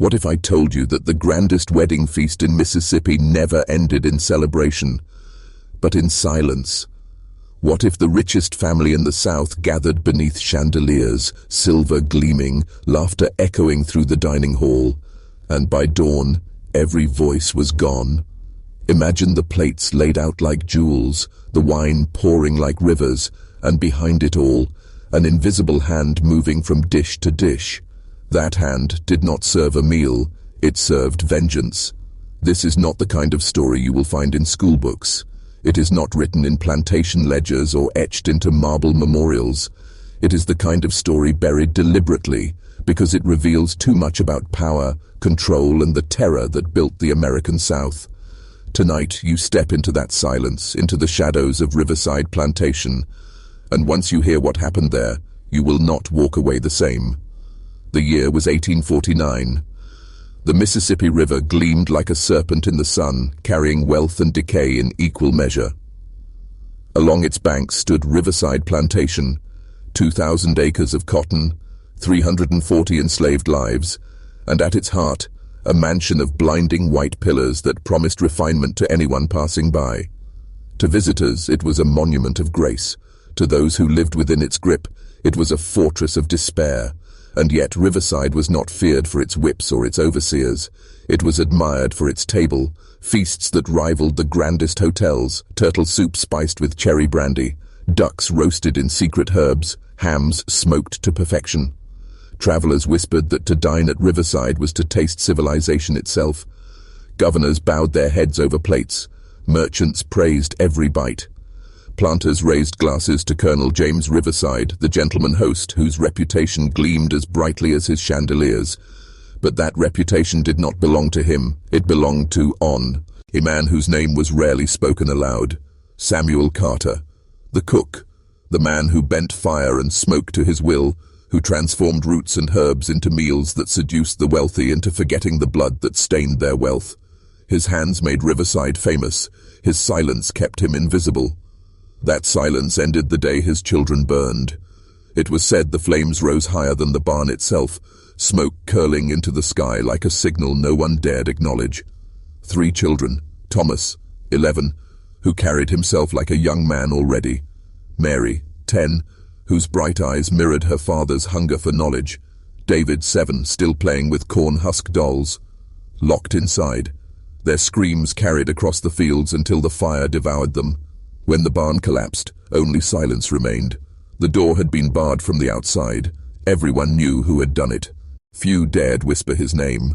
What if I told you that the grandest wedding feast in Mississippi never ended in celebration, but in silence? What if the richest family in the South gathered beneath chandeliers, silver gleaming, laughter echoing through the dining hall, and by dawn, every voice was gone? Imagine the plates laid out like jewels, the wine pouring like rivers, and behind it all, an invisible hand moving from dish to dish. That hand did not serve a meal, it served vengeance. This is not the kind of story you will find in school books. It is not written in plantation ledgers or etched into marble memorials. It is the kind of story buried deliberately, because it reveals too much about power, control, and the terror that built the American South. Tonight, you step into that silence, into the shadows of Riverside Plantation, and once you hear what happened there, you will not walk away the same. The year was 1849. The Mississippi River gleamed like a serpent in the sun, carrying wealth and decay in equal measure. Along its banks stood Riverside Plantation, 2,000 acres of cotton, 340 enslaved lives, and at its heart, a mansion of blinding white pillars that promised refinement to anyone passing by. To visitors, it was a monument of grace. To those who lived within its grip, it was a fortress of despair. And yet Riverside was not feared for its whips or its overseers. It was admired for its table, feasts that rivaled the grandest hotels, turtle soup spiced with cherry brandy, ducks roasted in secret herbs, hams smoked to perfection. Travelers whispered that to dine at Riverside was to taste civilization itself. Governors bowed their heads over plates. Merchants praised every bite. Planters raised glasses to Colonel James Riverside, the gentleman host whose reputation gleamed as brightly as his chandeliers. But that reputation did not belong to him. It belonged to On, a man whose name was rarely spoken aloud. Samuel Carter, the cook, the man who bent fire and smoke to his will, who transformed roots and herbs into meals that seduced the wealthy into forgetting the blood that stained their wealth. His hands made Riverside famous. His silence kept him invisible. That silence ended the day his children burned. It was said the flames rose higher than the barn itself, smoke curling into the sky like a signal no one dared acknowledge. 3 children, Thomas, 11, who carried himself like a young man already, Mary, 10, whose bright eyes mirrored her father's hunger for knowledge, David, 7, still playing with corn-husk dolls. Locked inside, their screams carried across the fields until the fire devoured them. When the barn collapsed, only silence remained. The door had been barred from the outside. Everyone knew who had done it. Few dared whisper his name.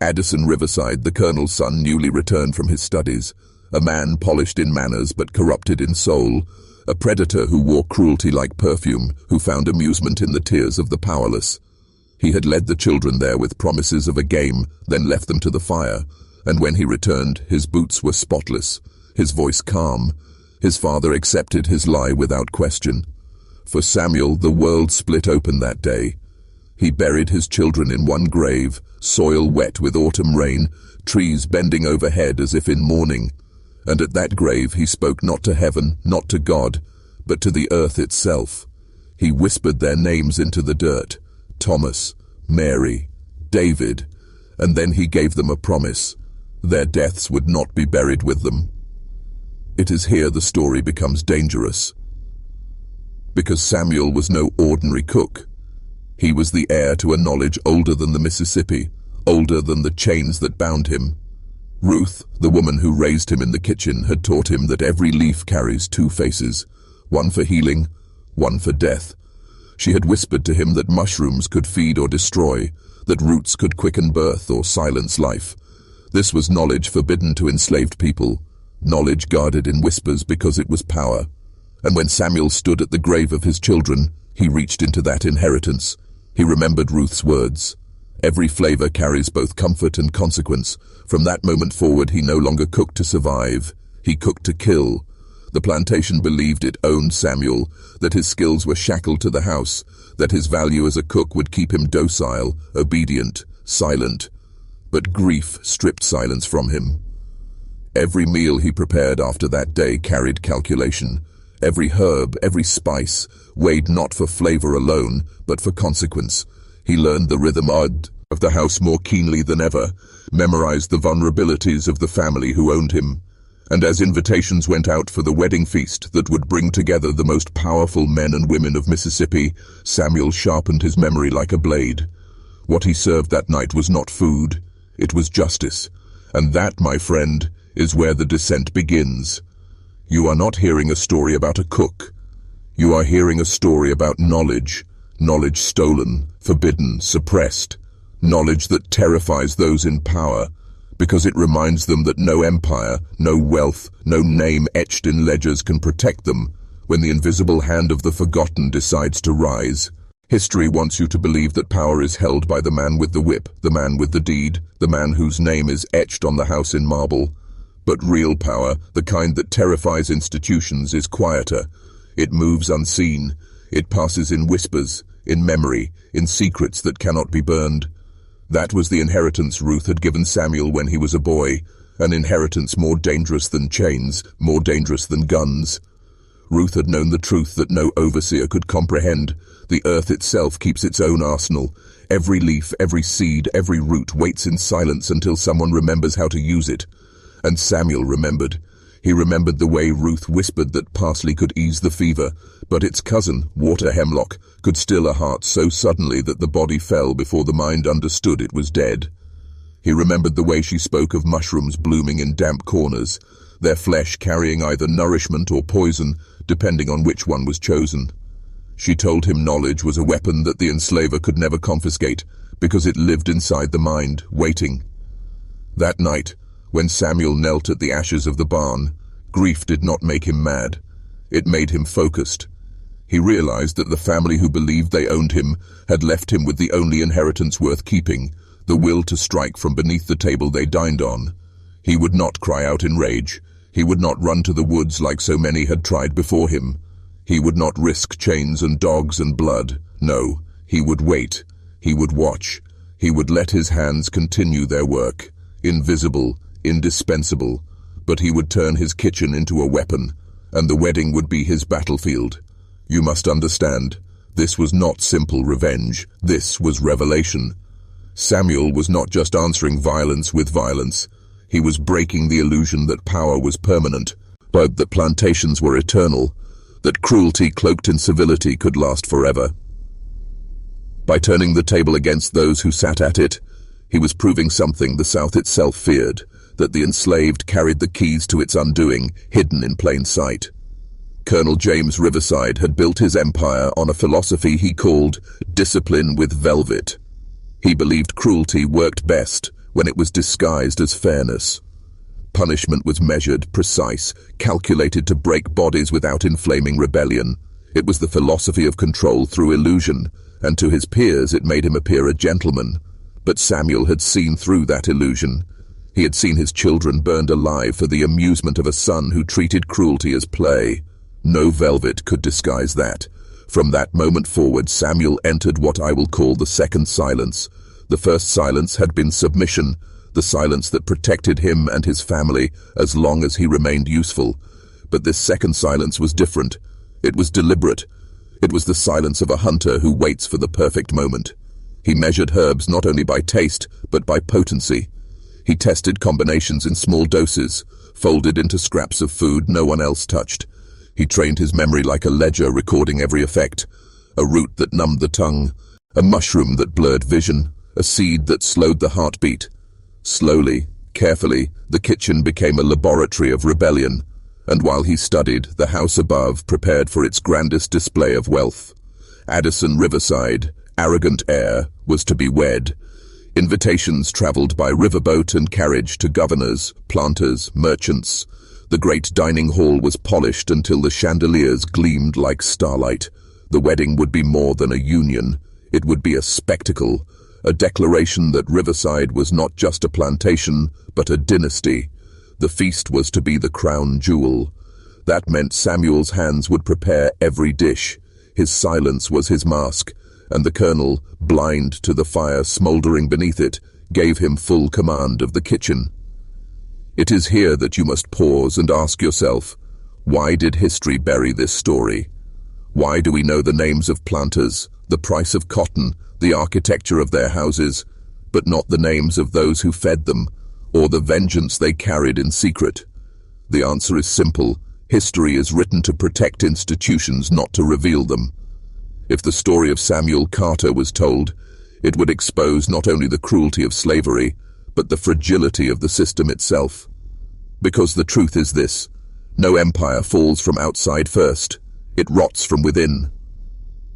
Addison Riverside, the colonel's son, newly returned from his studies, a man polished in manners but corrupted in soul, a predator who wore cruelty like perfume, who found amusement in the tears of the powerless. He had led the children there with promises of a game, then left them to the fire, and when he returned, his boots were spotless, his voice calm. His father accepted his lie without question. For Samuel, the world split open that day. He buried his children in one grave, soil wet with autumn rain, trees bending overhead as if in mourning. And at that grave he spoke not to heaven, not to God, but to the earth itself. He whispered their names into the dirt, Thomas, Mary, David, and then he gave them a promise. Their deaths would not be buried with them. It is here the story becomes dangerous. Because Samuel was no ordinary cook. He was the heir to a knowledge older than the Mississippi, older than the chains that bound him. Ruth, the woman who raised him in the kitchen, had taught him that every leaf carries 2 faces, one for healing, one for death. She had whispered to him that mushrooms could feed or destroy, that roots could quicken birth or silence life. This was knowledge forbidden to enslaved people. Knowledge guarded in whispers because it was power. And when Samuel stood at the grave of his children, he reached into that inheritance. He remembered Ruth's words. Every flavor carries both comfort and consequence. From that moment forward, he no longer cooked to survive. He cooked to kill. The plantation believed it owned Samuel, that his skills were shackled to the house, that his value as a cook would keep him docile, obedient, silent. But grief stripped silence from him. Every meal he prepared after that day carried calculation. Every herb, every spice, weighed not for flavor alone, but for consequence. He learned the rhythm odd, of the house more keenly than ever, memorized the vulnerabilities of the family who owned him. And as invitations went out for the wedding feast that would bring together the most powerful men and women of Mississippi, Samuel sharpened his memory like a blade. What he served that night was not food, it was justice. And that, my friend, is where the descent begins. You are not hearing a story about a cook. You are hearing a story about knowledge. Knowledge stolen, forbidden, suppressed. Knowledge that terrifies those in power, because it reminds them that no empire, no wealth, no name etched in ledgers can protect them when the invisible hand of the forgotten decides to rise. History wants you to believe that power is held by the man with the whip, the man with the deed, the man whose name is etched on the house in marble. But real power, the kind that terrifies institutions, is quieter. It moves unseen. It passes in whispers, in memory, in secrets that cannot be burned. That was the inheritance Ruth had given Samuel when he was a boy, an inheritance more dangerous than chains, more dangerous than guns. Ruth had known the truth that no overseer could comprehend. The earth itself keeps its own arsenal. Every leaf, every seed, every root waits in silence until someone remembers how to use it. And Samuel remembered. He remembered the way Ruth whispered that parsley could ease the fever, but its cousin, water hemlock, could still a heart so suddenly that the body fell before the mind understood it was dead. He remembered the way she spoke of mushrooms blooming in damp corners, their flesh carrying either nourishment or poison, depending on which one was chosen. She told him knowledge was a weapon that the enslaver could never confiscate, because it lived inside the mind, waiting. That night, when Samuel knelt at the ashes of the barn, grief did not make him mad. It made him focused. He realized that the family who believed they owned him had left him with the only inheritance worth keeping, the will to strike from beneath the table they dined on. He would not cry out in rage. He would not run to the woods like so many had tried before him. He would not risk chains and dogs and blood. No, he would wait. He would watch. He would let his hands continue their work, invisible, indispensable, but he would turn his kitchen into a weapon, and the wedding would be his battlefield. You must understand, this was not simple revenge, this was revelation. Samuel was not just answering violence with violence, he was breaking the illusion that power was permanent, but that plantations were eternal, that cruelty cloaked in civility could last forever. By turning the table against those who sat at it, he was proving something the South itself feared, that the enslaved carried the keys to its undoing, hidden in plain sight. Colonel James Riverside had built his empire on a philosophy he called discipline with velvet. He believed cruelty worked best when it was disguised as fairness. Punishment was measured, precise, calculated to break bodies without inflaming rebellion. It was the philosophy of control through illusion, and to his peers it made him appear a gentleman. But Samuel had seen through that illusion. He had seen his children burned alive for the amusement of a son who treated cruelty as play. No velvet could disguise that. From that moment forward, Samuel entered what I will call the second silence. The first silence had been submission, the silence that protected him and his family as long as he remained useful. But this second silence was different. It was deliberate. It was the silence of a hunter who waits for the perfect moment. He measured herbs not only by taste, but by potency. He tested combinations in small doses, folded into scraps of food no one else touched. He trained his memory like a ledger, recording every effect. A root that numbed the tongue, a mushroom that blurred vision, a seed that slowed the heartbeat. Slowly, carefully, the kitchen became a laboratory of rebellion, and while he studied, the house above prepared for its grandest display of wealth. Addison Riverside, arrogant heir, was to be wed. Invitations traveled by riverboat and carriage to governors, planters, merchants. The great dining hall was polished until the chandeliers gleamed like starlight. The wedding would be more than a union. It would be a spectacle, a declaration that Riverside was not just a plantation, but a dynasty. The feast was to be the crown jewel. That meant Samuel's hands would prepare every dish. His silence was his mask, and the colonel, blind to the fire smoldering beneath it, gave him full command of the kitchen. It is here that you must pause and ask yourself, why did history bury this story? Why do we know the names of planters, the price of cotton, the architecture of their houses, but not the names of those who fed them, or the vengeance they carried in secret. The answer is simple. History is written to protect institutions, not to reveal them. If the story of Samuel Carter was told, it would expose not only the cruelty of slavery, but the fragility of the system itself. Because the truth is this: no empire falls from outside first, it rots from within.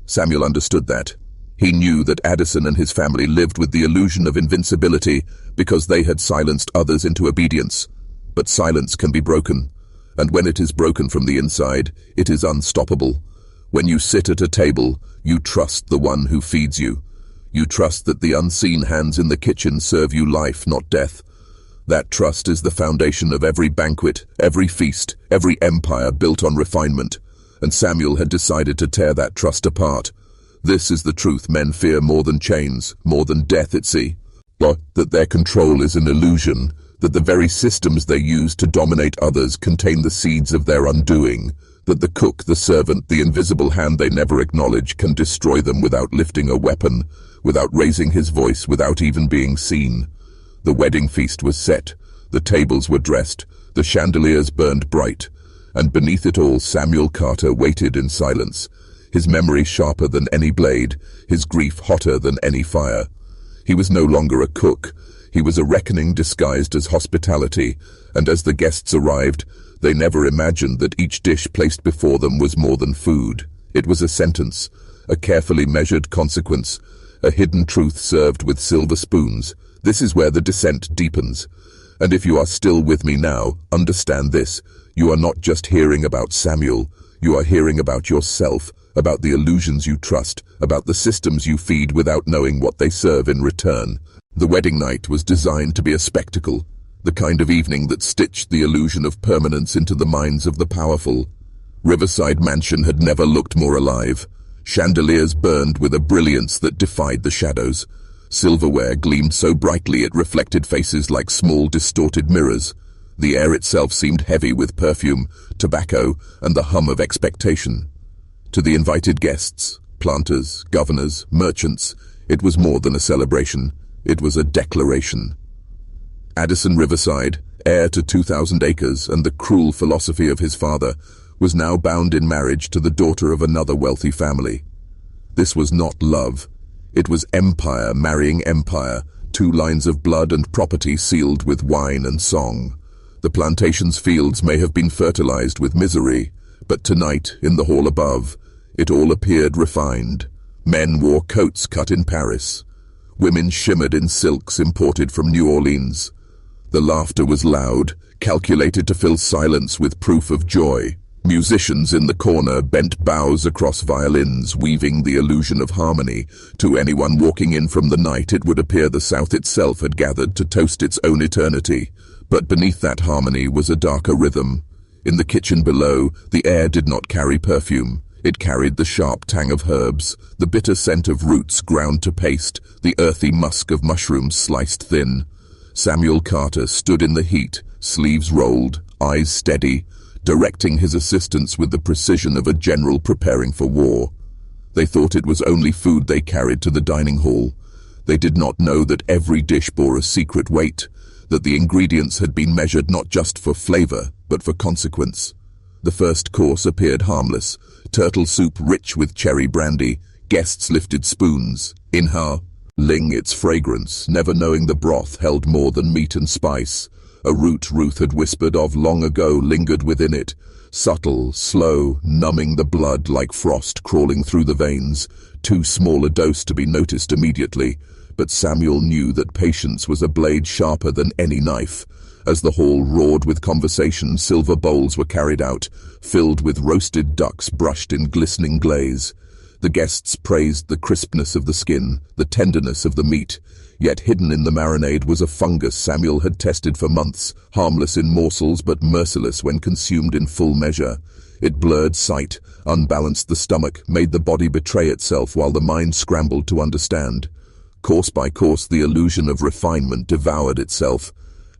Samuel understood that. He knew that Addison and his family lived with the illusion of invincibility because they had silenced others into obedience. But silence can be broken, and when it is broken from the inside, it is unstoppable. When you sit at a table, you trust the one who feeds you. You trust that the unseen hands in the kitchen serve you life, not death. That trust is the foundation of every banquet, every feast, every empire built on refinement. And Samuel had decided to tear that trust apart. This is the truth men fear more than chains, more than death at sea. That their control is an illusion, that the very systems they use to dominate others contain the seeds of their undoing, that the cook, the servant, the invisible hand they never acknowledge can destroy them without lifting a weapon, without raising his voice, without even being seen. The wedding feast was set, the tables were dressed, the chandeliers burned bright, and beneath it all Samuel Carter waited in silence, his memory sharper than any blade, his grief hotter than any fire. He was no longer a cook, he was a reckoning disguised as hospitality, and as the guests arrived, they never imagined that each dish placed before them was more than food. It was a sentence, a carefully measured consequence, a hidden truth served with silver spoons. This is where the descent deepens. And if you are still with me now, understand this: you are not just hearing about Samuel, you are hearing about yourself, about the illusions you trust, about the systems you feed without knowing what they serve in return. The wedding night was designed to be a spectacle, the kind of evening that stitched the illusion of permanence into the minds of the powerful. Riverside Mansion had never looked more alive. Chandeliers burned with a brilliance that defied the shadows. Silverware gleamed so brightly it reflected faces like small distorted mirrors. The air itself seemed heavy with perfume, tobacco, and the hum of expectation. To the invited guests, planters, governors, merchants, it was more than a celebration. It was a declaration. Addison Riverside, heir to 2,000 acres and the cruel philosophy of his father, was now bound in marriage to the daughter of another wealthy family. This was not love. It was empire marrying empire, 2 lines of blood and property sealed with wine and song. The plantation's fields may have been fertilized with misery, but tonight, in the hall above, it all appeared refined. Men wore coats cut in Paris. Women shimmered in silks imported from New Orleans. The laughter was loud, calculated to fill silence with proof of joy. Musicians in the corner bent bows across violins, weaving the illusion of harmony. To anyone walking in from the night, it would appear the South itself had gathered to toast its own eternity. But beneath that harmony was a darker rhythm. In the kitchen below, the air did not carry perfume. It carried the sharp tang of herbs, the bitter scent of roots ground to paste, the earthy musk of mushrooms sliced thin. Samuel Carter stood in the heat, sleeves rolled, eyes steady, directing his assistants with the precision of a general preparing for war. They thought it was only food they carried to the dining hall. They did not know that every dish bore a secret weight, that the ingredients had been measured not just for flavor, but for consequence. The first course appeared harmless, turtle soup rich with cherry brandy. Guests lifted spoons, inhaling its fragrance, never knowing the broth held more than meat and spice. A root Ruth had whispered of long ago lingered within it, subtle, slow, numbing the blood like frost crawling through the veins, too small a dose to be noticed immediately. But Samuel knew that patience was a blade sharper than any knife. As the hall roared with conversation, silver bowls were carried out, filled with roasted ducks brushed in glistening glaze. The guests praised the crispness of the skin, the tenderness of the meat. Yet hidden in the marinade was a fungus Samuel had tested for months, harmless in morsels but merciless when consumed in full measure. It blurred sight, unbalanced the stomach, made the body betray itself while the mind scrambled to understand. Course by course, the illusion of refinement devoured itself.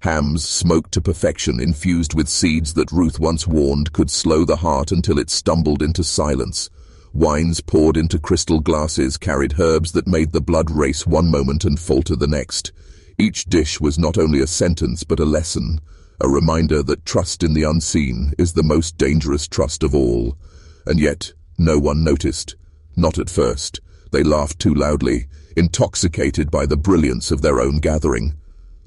Hams, smoked to perfection, infused with seeds that Ruth once warned could slow the heart until it stumbled into silence. Wines poured into crystal glasses carried herbs that made the blood race one moment and falter the next. Each dish was not only a sentence but a lesson, a reminder that trust in the unseen is the most dangerous trust of all. And yet, no one noticed. Not at first. They laughed too loudly, intoxicated by the brilliance of their own gathering.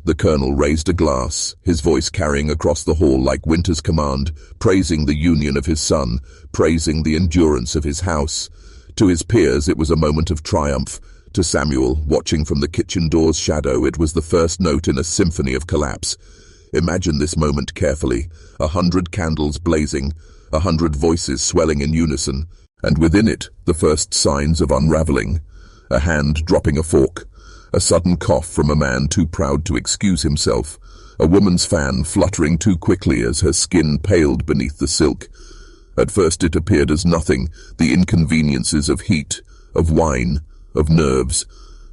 The colonel raised a glass, his voice carrying across the hall like winter's command, praising the union of his son, praising the endurance of his house. To his peers it was a moment of triumph. To Samuel, watching from the kitchen door's shadow, it was the first note in a symphony of collapse. Imagine this moment carefully, 100 candles blazing, 100 voices swelling in unison, and within it the first signs of unraveling. A hand dropping a fork, a sudden cough from a man too proud to excuse himself, a woman's fan fluttering too quickly as her skin paled beneath the silk. At first it appeared as nothing, the inconveniences of heat, of wine, of nerves.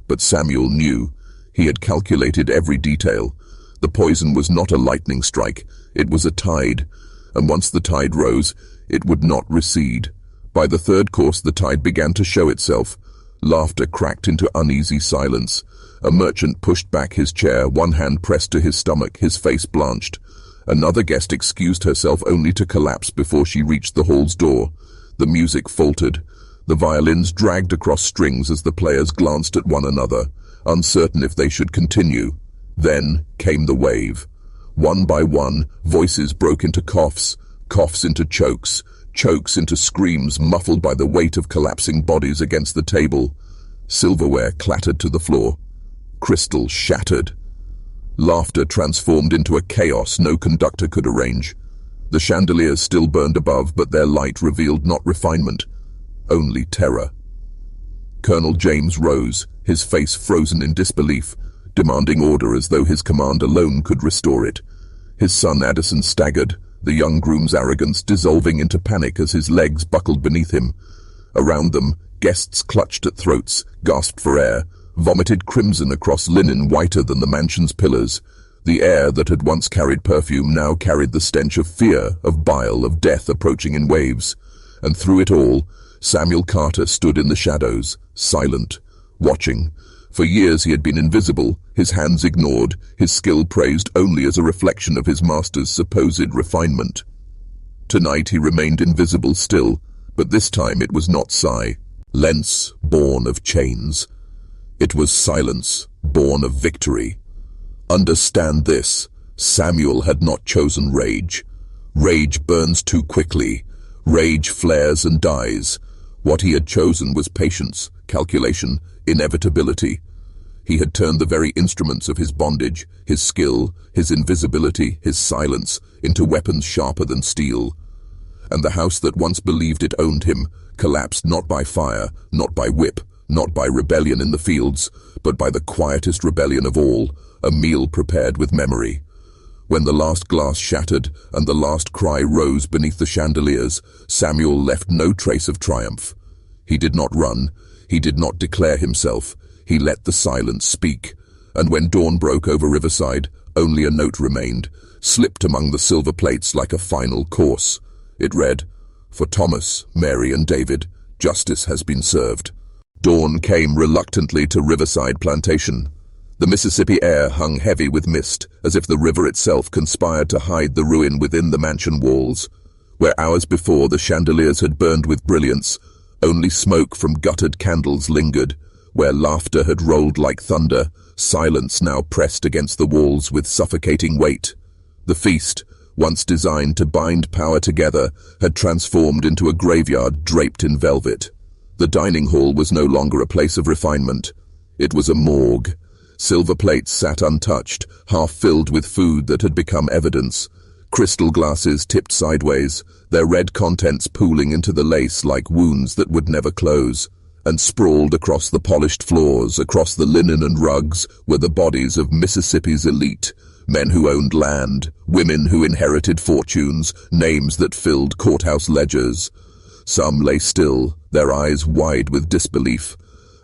But Samuel knew. He had calculated every detail. The poison was not a lightning strike, it was a tide, and once the tide rose, it would not recede. By the third course the tide began to show itself. Laughter cracked into uneasy silence. A merchant pushed back his chair, one hand pressed to his stomach, his face blanched. Another guest excused herself only to collapse before she reached the hall's door. The music faltered. The violins dragged across strings as the players glanced at one another, uncertain if they should continue. Then came the wave. One by one, voices broke into coughs, coughs into chokes, chokes into screams muffled by the weight of collapsing bodies against the table. Silverware clattered to the floor. Crystal shattered. Laughter transformed into a chaos no conductor could arrange. The chandeliers still burned above, but their light revealed not refinement, only terror. Colonel James rose, his face frozen in disbelief, demanding order as though his command alone could restore it. His son Addison staggered, the young groom's arrogance dissolving into panic as his legs buckled beneath him. Around them, guests clutched at throats, gasped for air, vomited crimson across linen whiter than the mansion's pillars. The air that had once carried perfume now carried the stench of fear, of bile, of death approaching in waves. And through it all, Samuel Carter stood in the shadows, silent, watching. For years he had been invisible, his hands ignored, his skill praised only as a reflection of his master's supposed refinement. Tonight he remained invisible still, but this time it was not silence, born of chains. It was silence, born of victory. Understand this, Samuel had not chosen rage. Rage burns too quickly. Rage flares and dies. What he had chosen was patience, calculation, inevitability. He had turned the very instruments of his bondage, his skill, his invisibility, his silence, into weapons sharper than steel. And the house that once believed it owned him collapsed not by fire, not by whip, not by rebellion in the fields, but by the quietest rebellion of all, a meal prepared with memory. When the last glass shattered and the last cry rose beneath the chandeliers, Samuel left no trace of triumph. He did not run, he did not declare himself, he let the silence speak, and when dawn broke over Riverside, only a note remained, slipped among the silver plates like a final course. It read, "For Thomas, Mary, and David, justice has been served." Dawn came reluctantly to Riverside Plantation. The Mississippi air hung heavy with mist, as if the river itself conspired to hide the ruin within the mansion walls. Where hours before the chandeliers had burned with brilliance, only smoke from guttered candles lingered. Where laughter had rolled like thunder, silence now pressed against the walls with suffocating weight. The feast, once designed to bind power together, had transformed into a graveyard draped in velvet. The dining hall was no longer a place of refinement. It was a morgue. Silver plates sat untouched, half filled with food that had become evidence. Crystal glasses tipped sideways, their red contents pooling into the lace like wounds that would never close. And sprawled across the polished floors, across the linen and rugs, were the bodies of Mississippi's elite. Men who owned land, women who inherited fortunes, names that filled courthouse ledgers. Some lay still, their eyes wide with disbelief.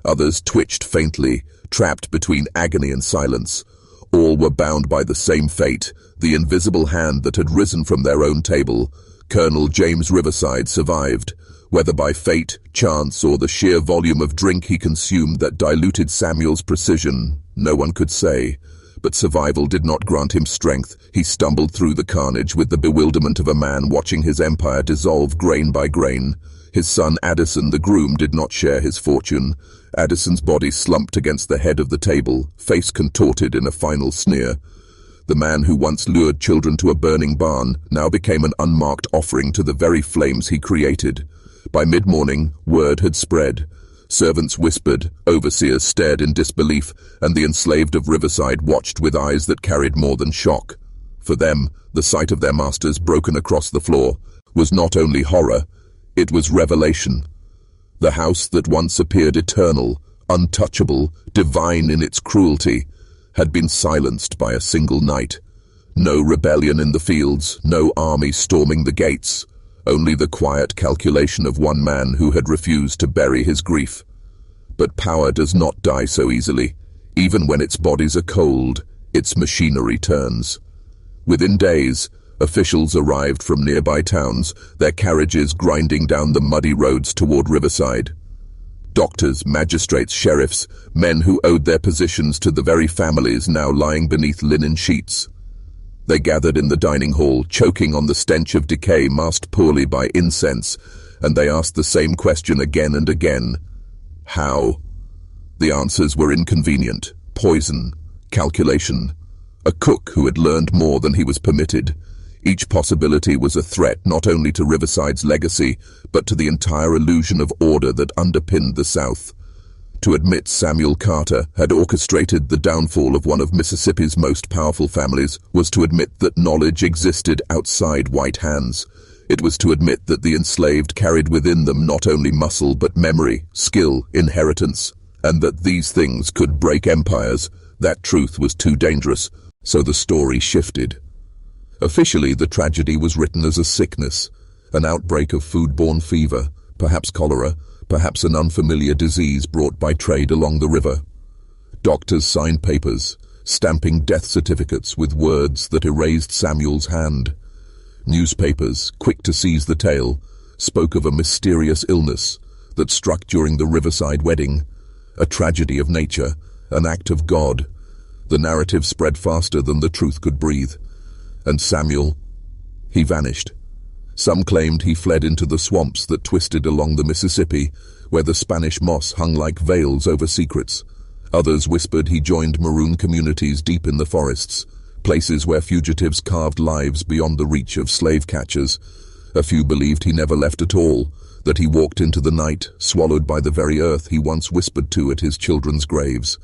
Others twitched faintly, trapped between agony and silence. All were bound by the same fate, the invisible hand that had risen from their own table. Colonel James Riverside survived. whether by fate, chance, or the sheer volume of drink he consumed that diluted Samuel's precision, no one could say. But survival did not grant him strength. He stumbled through the carnage with the bewilderment of a man watching his empire dissolve grain by grain. His son Addison, the groom, did not share his fortune. Addison's body slumped against the head of the table, face contorted in a final sneer. The man who once lured children to a burning barn now became an unmarked offering to the very flames he created. By mid-morning, word had spread. Servants whispered, overseers stared in disbelief, and the enslaved of Riverside watched with eyes that carried more than shock. For them, the sight of their masters broken across the floor was not only horror, it was revelation. The house that once appeared eternal, untouchable, divine in its cruelty, had been silenced by a single night. No rebellion in the fields, no army storming the gates, only the quiet calculation of one man who had refused to bury his grief. But power does not die so easily. Even when its bodies are cold, its machinery turns. Within days, officials arrived from nearby towns, their carriages grinding down the muddy roads toward Riverside. Doctors, magistrates, sheriffs, men who owed their positions to the very families now lying beneath linen sheets. They gathered in the dining hall, choking on the stench of decay masked poorly by incense, and they asked the same question again and again. How? The answers were inconvenient. Poison. Calculation. A cook who had learned more than he was permitted. Each possibility was a threat not only to Riverside's legacy, but to the entire illusion of order that underpinned the South. To admit Samuel Carter had orchestrated the downfall of one of Mississippi's most powerful families was to admit that knowledge existed outside white hands. It was to admit that the enslaved carried within them not only muscle but memory, skill, inheritance, and that these things could break empires. That truth was too dangerous, so the story shifted. Officially, the tragedy was written as a sickness, an outbreak of foodborne fever, perhaps cholera, perhaps an unfamiliar disease brought by trade along the river. Doctors signed papers, stamping death certificates with words that erased Samuel's hand. Newspapers, quick to seize the tale, spoke of a mysterious illness that struck during the Riverside wedding, a tragedy of nature, an act of God. The narrative spread faster than the truth could breathe. And Samuel, he vanished. Some claimed he fled into the swamps that twisted along the Mississippi, where the Spanish moss hung like veils over secrets. Others whispered he joined maroon communities deep in the forests, places where fugitives carved lives beyond the reach of slave catchers. A few believed he never left at all, that he walked into the night, swallowed by the very earth he once whispered to at his children's graves.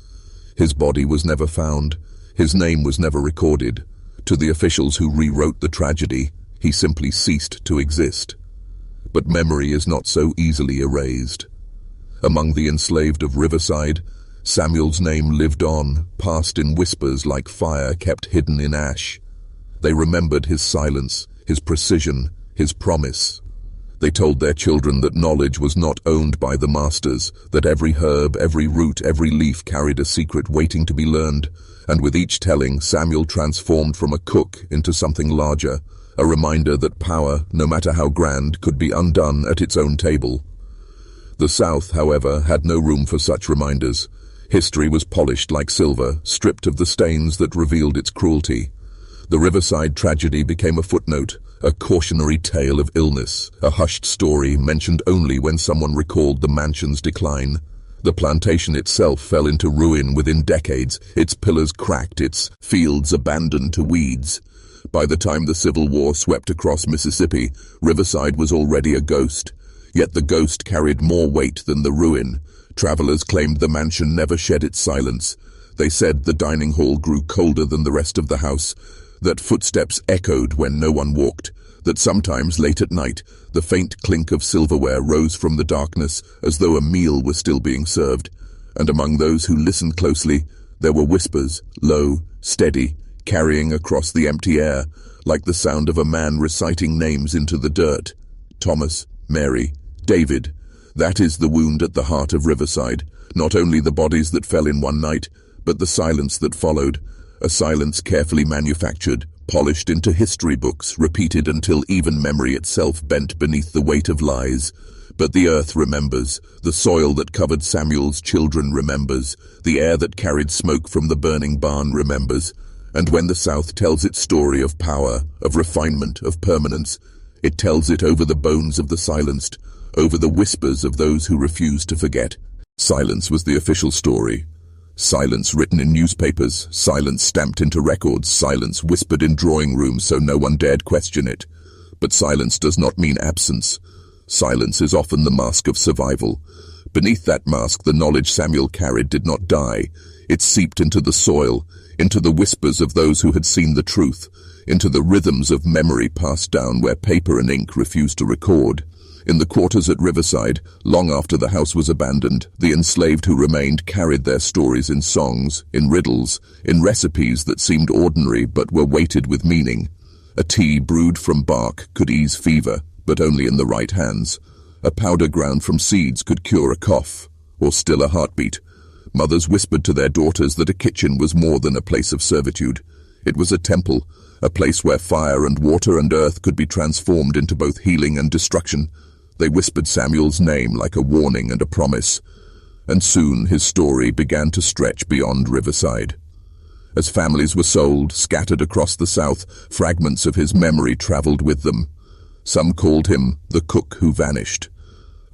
His body was never found. His name was never recorded. To the officials who rewrote the tragedy, he simply ceased to exist. But memory is not so easily erased. Among the enslaved of Riverside, Samuel's name lived on, passed in whispers like fire kept hidden in ash. They remembered his silence, his precision, his promise. They told their children that knowledge was not owned by the masters, that every herb, every root, every leaf carried a secret waiting to be learned, and with each telling, Samuel transformed from a cook into something larger, a reminder that power, no matter how grand, could be undone at its own table. The South, however, had no room for such reminders. History was polished like silver, stripped of the stains that revealed its cruelty. The Riverside tragedy became a footnote, a cautionary tale of illness, a hushed story mentioned only when someone recalled the mansion's decline. The plantation itself fell into ruin within decades, its pillars cracked, its fields abandoned to weeds. By the time the Civil War swept across Mississippi, Riverside was already a ghost. Yet the ghost carried more weight than the ruin. Travelers claimed the mansion never shed its silence. They said the dining hall grew colder than the rest of the house, that footsteps echoed when no one walked, that sometimes late at night the faint clink of silverware rose from the darkness as though a meal was still being served. And among those who listened closely, there were whispers, low, steady, carrying across the empty air, like the sound of a man reciting names into the dirt. Thomas, Mary, David. That is the wound at the heart of Riverside. Not only the bodies that fell in one night, but the silence that followed. A silence carefully manufactured, polished into history books, repeated until even memory itself bent beneath the weight of lies. But the earth remembers, the soil that covered Samuel's children remembers, the air that carried smoke from the burning barn remembers. And when the South tells its story of power, of refinement, of permanence, it tells it over the bones of the silenced, over the whispers of those who refuse to forget. Silence was the official story. Silence written in newspapers, silence stamped into records, silence whispered in drawing rooms so no one dared question it. But silence does not mean absence. Silence is often the mask of survival. Beneath that mask, the knowledge Samuel carried did not die. It seeped into the soil, into the whispers of those who had seen the truth, into the rhythms of memory passed down where paper and ink refused to record. In the quarters at Riverside, long after the house was abandoned, the enslaved who remained carried their stories in songs, in riddles, in recipes that seemed ordinary but were weighted with meaning. A tea brewed from bark could ease fever, but only in the right hands. A powder ground from seeds could cure a cough, or still a heartbeat. Mothers whispered to their daughters that a kitchen was more than a place of servitude. It was a temple, a place where fire and water and earth could be transformed into both healing and destruction. They whispered Samuel's name like a warning and a promise, and soon his story began to stretch beyond Riverside. As families were sold, scattered across the South, fragments of his memory traveled with them. Some called him the cook who vanished.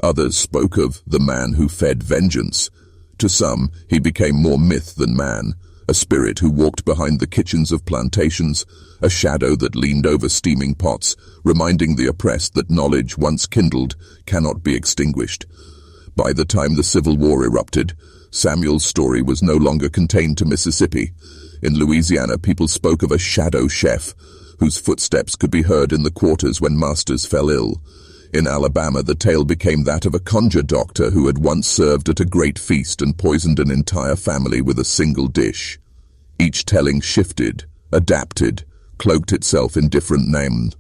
Others spoke of the man who fed vengeance. To some, he became more myth than man, a spirit who walked behind the kitchens of plantations, a shadow that leaned over steaming pots, reminding the oppressed that knowledge once kindled cannot be extinguished. By the time the Civil War erupted, Samuel's story was no longer contained to Mississippi. In Louisiana, people spoke of a shadow chef, whose footsteps could be heard in the quarters when masters fell ill. In Alabama, the tale became that of a conjure doctor who had once served at a great feast and poisoned an entire family with a single dish. Each telling shifted, adapted, cloaked itself in different names.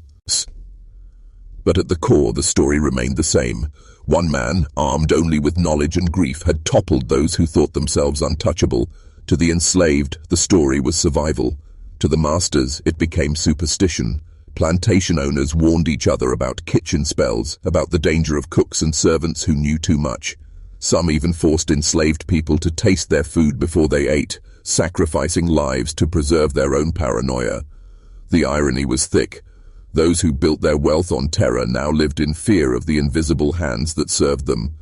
But at the core, the story remained the same. One man, armed only with knowledge and grief, had toppled those who thought themselves untouchable. To the enslaved, the story was survival. To the masters, it became superstition. Plantation owners warned each other about kitchen spells, about the danger of cooks and servants who knew too much. Some even forced enslaved people to taste their food before they ate, sacrificing lives to preserve their own paranoia. The irony was thick. Those who built their wealth on terror now lived in fear of the invisible hands that served them.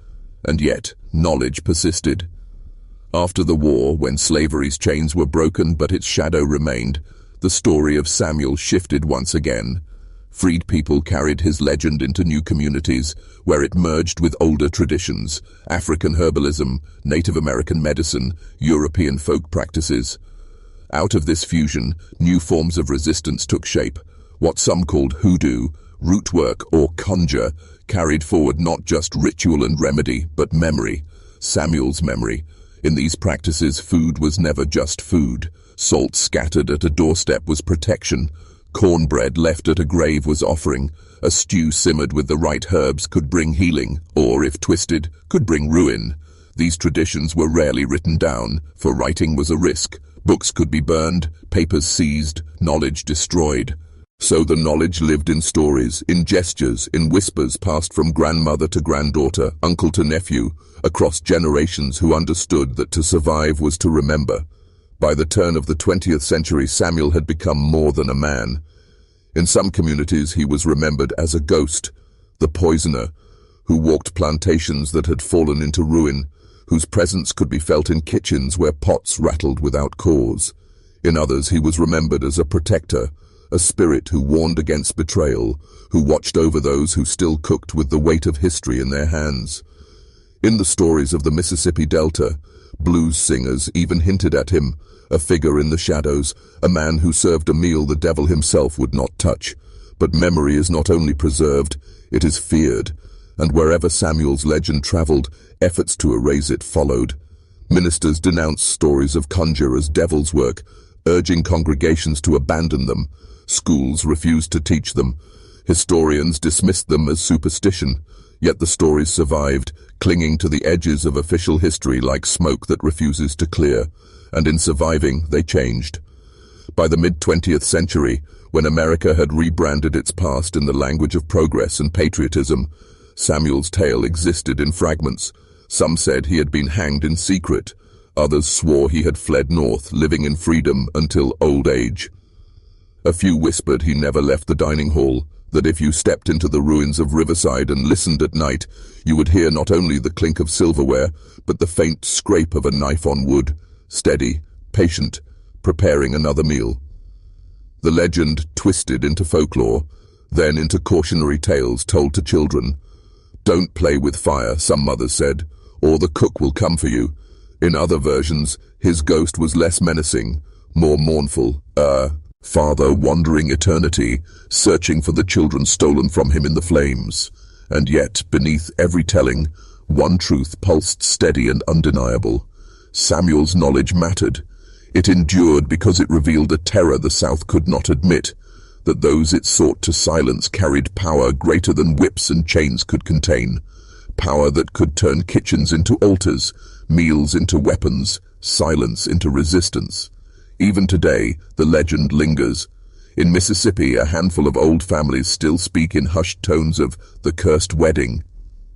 And yet, knowledge persisted. After the war, when slavery's chains were broken but its shadow remained, the story of Samuel shifted once again. Freed people carried his legend into new communities, where it merged with older traditions, African herbalism, Native American medicine, European folk practices. Out of this fusion, new forms of resistance took shape. What some called hoodoo, root work, or conjure, carried forward not just ritual and remedy, but memory, Samuel's memory. In these practices, food was never just food. Salt scattered at a doorstep was protection. Cornbread left at a grave was offering. A stew simmered with the right herbs could bring healing, or, if twisted, could bring ruin. These traditions were rarely written down, for writing was a risk. Books could be burned, papers seized, knowledge destroyed. So the knowledge lived in stories, in gestures, in whispers passed from grandmother to granddaughter, uncle to nephew, across generations who understood that to survive was to remember. By the turn of the 20th century, Samuel had become more than a man. In some communities, he was remembered as a ghost, the poisoner, who walked plantations that had fallen into ruin, whose presence could be felt in kitchens where pots rattled without cause. In others, he was remembered as a protector, a spirit who warned against betrayal, who watched over those who still cooked with the weight of history in their hands. In the stories of the Mississippi Delta, blues singers even hinted at him, a figure in the shadows, a man who served a meal the devil himself would not touch. But memory is not only preserved, it is feared, and wherever Samuel's legend traveled, efforts to erase it followed. Ministers denounced stories of conjure as devil's work, urging congregations to abandon them. Schools refused to teach them. Historians dismissed them as superstition. Yet the stories survived, clinging to the edges of official history like smoke that refuses to clear. And in surviving, they changed. By the mid-20th century, when America had rebranded its past in the language of progress and patriotism, Samuel's tale existed in fragments. Some said he had been hanged in secret. Others swore he had fled north, living in freedom until old age. A few whispered he never left the dining hall, that if you stepped into the ruins of Riverside and listened at night, you would hear not only the clink of silverware, but the faint scrape of a knife on wood, steady, patient, preparing another meal. The legend twisted into folklore, then into cautionary tales told to children. Don't play with fire, some mothers said, or the cook will come for you. In other versions, his ghost was less menacing, more mournful, father wandering eternity, searching for the children stolen from him in the flames. And yet, beneath every telling, one truth pulsed steady and undeniable. Samuel's knowledge mattered. It endured because it revealed a terror the South could not admit, that those it sought to silence carried power greater than whips and chains could contain, power that could turn kitchens into altars, meals into weapons, silence into resistance. Even today, the legend lingers. In Mississippi, a handful of old families still speak in hushed tones of the cursed wedding.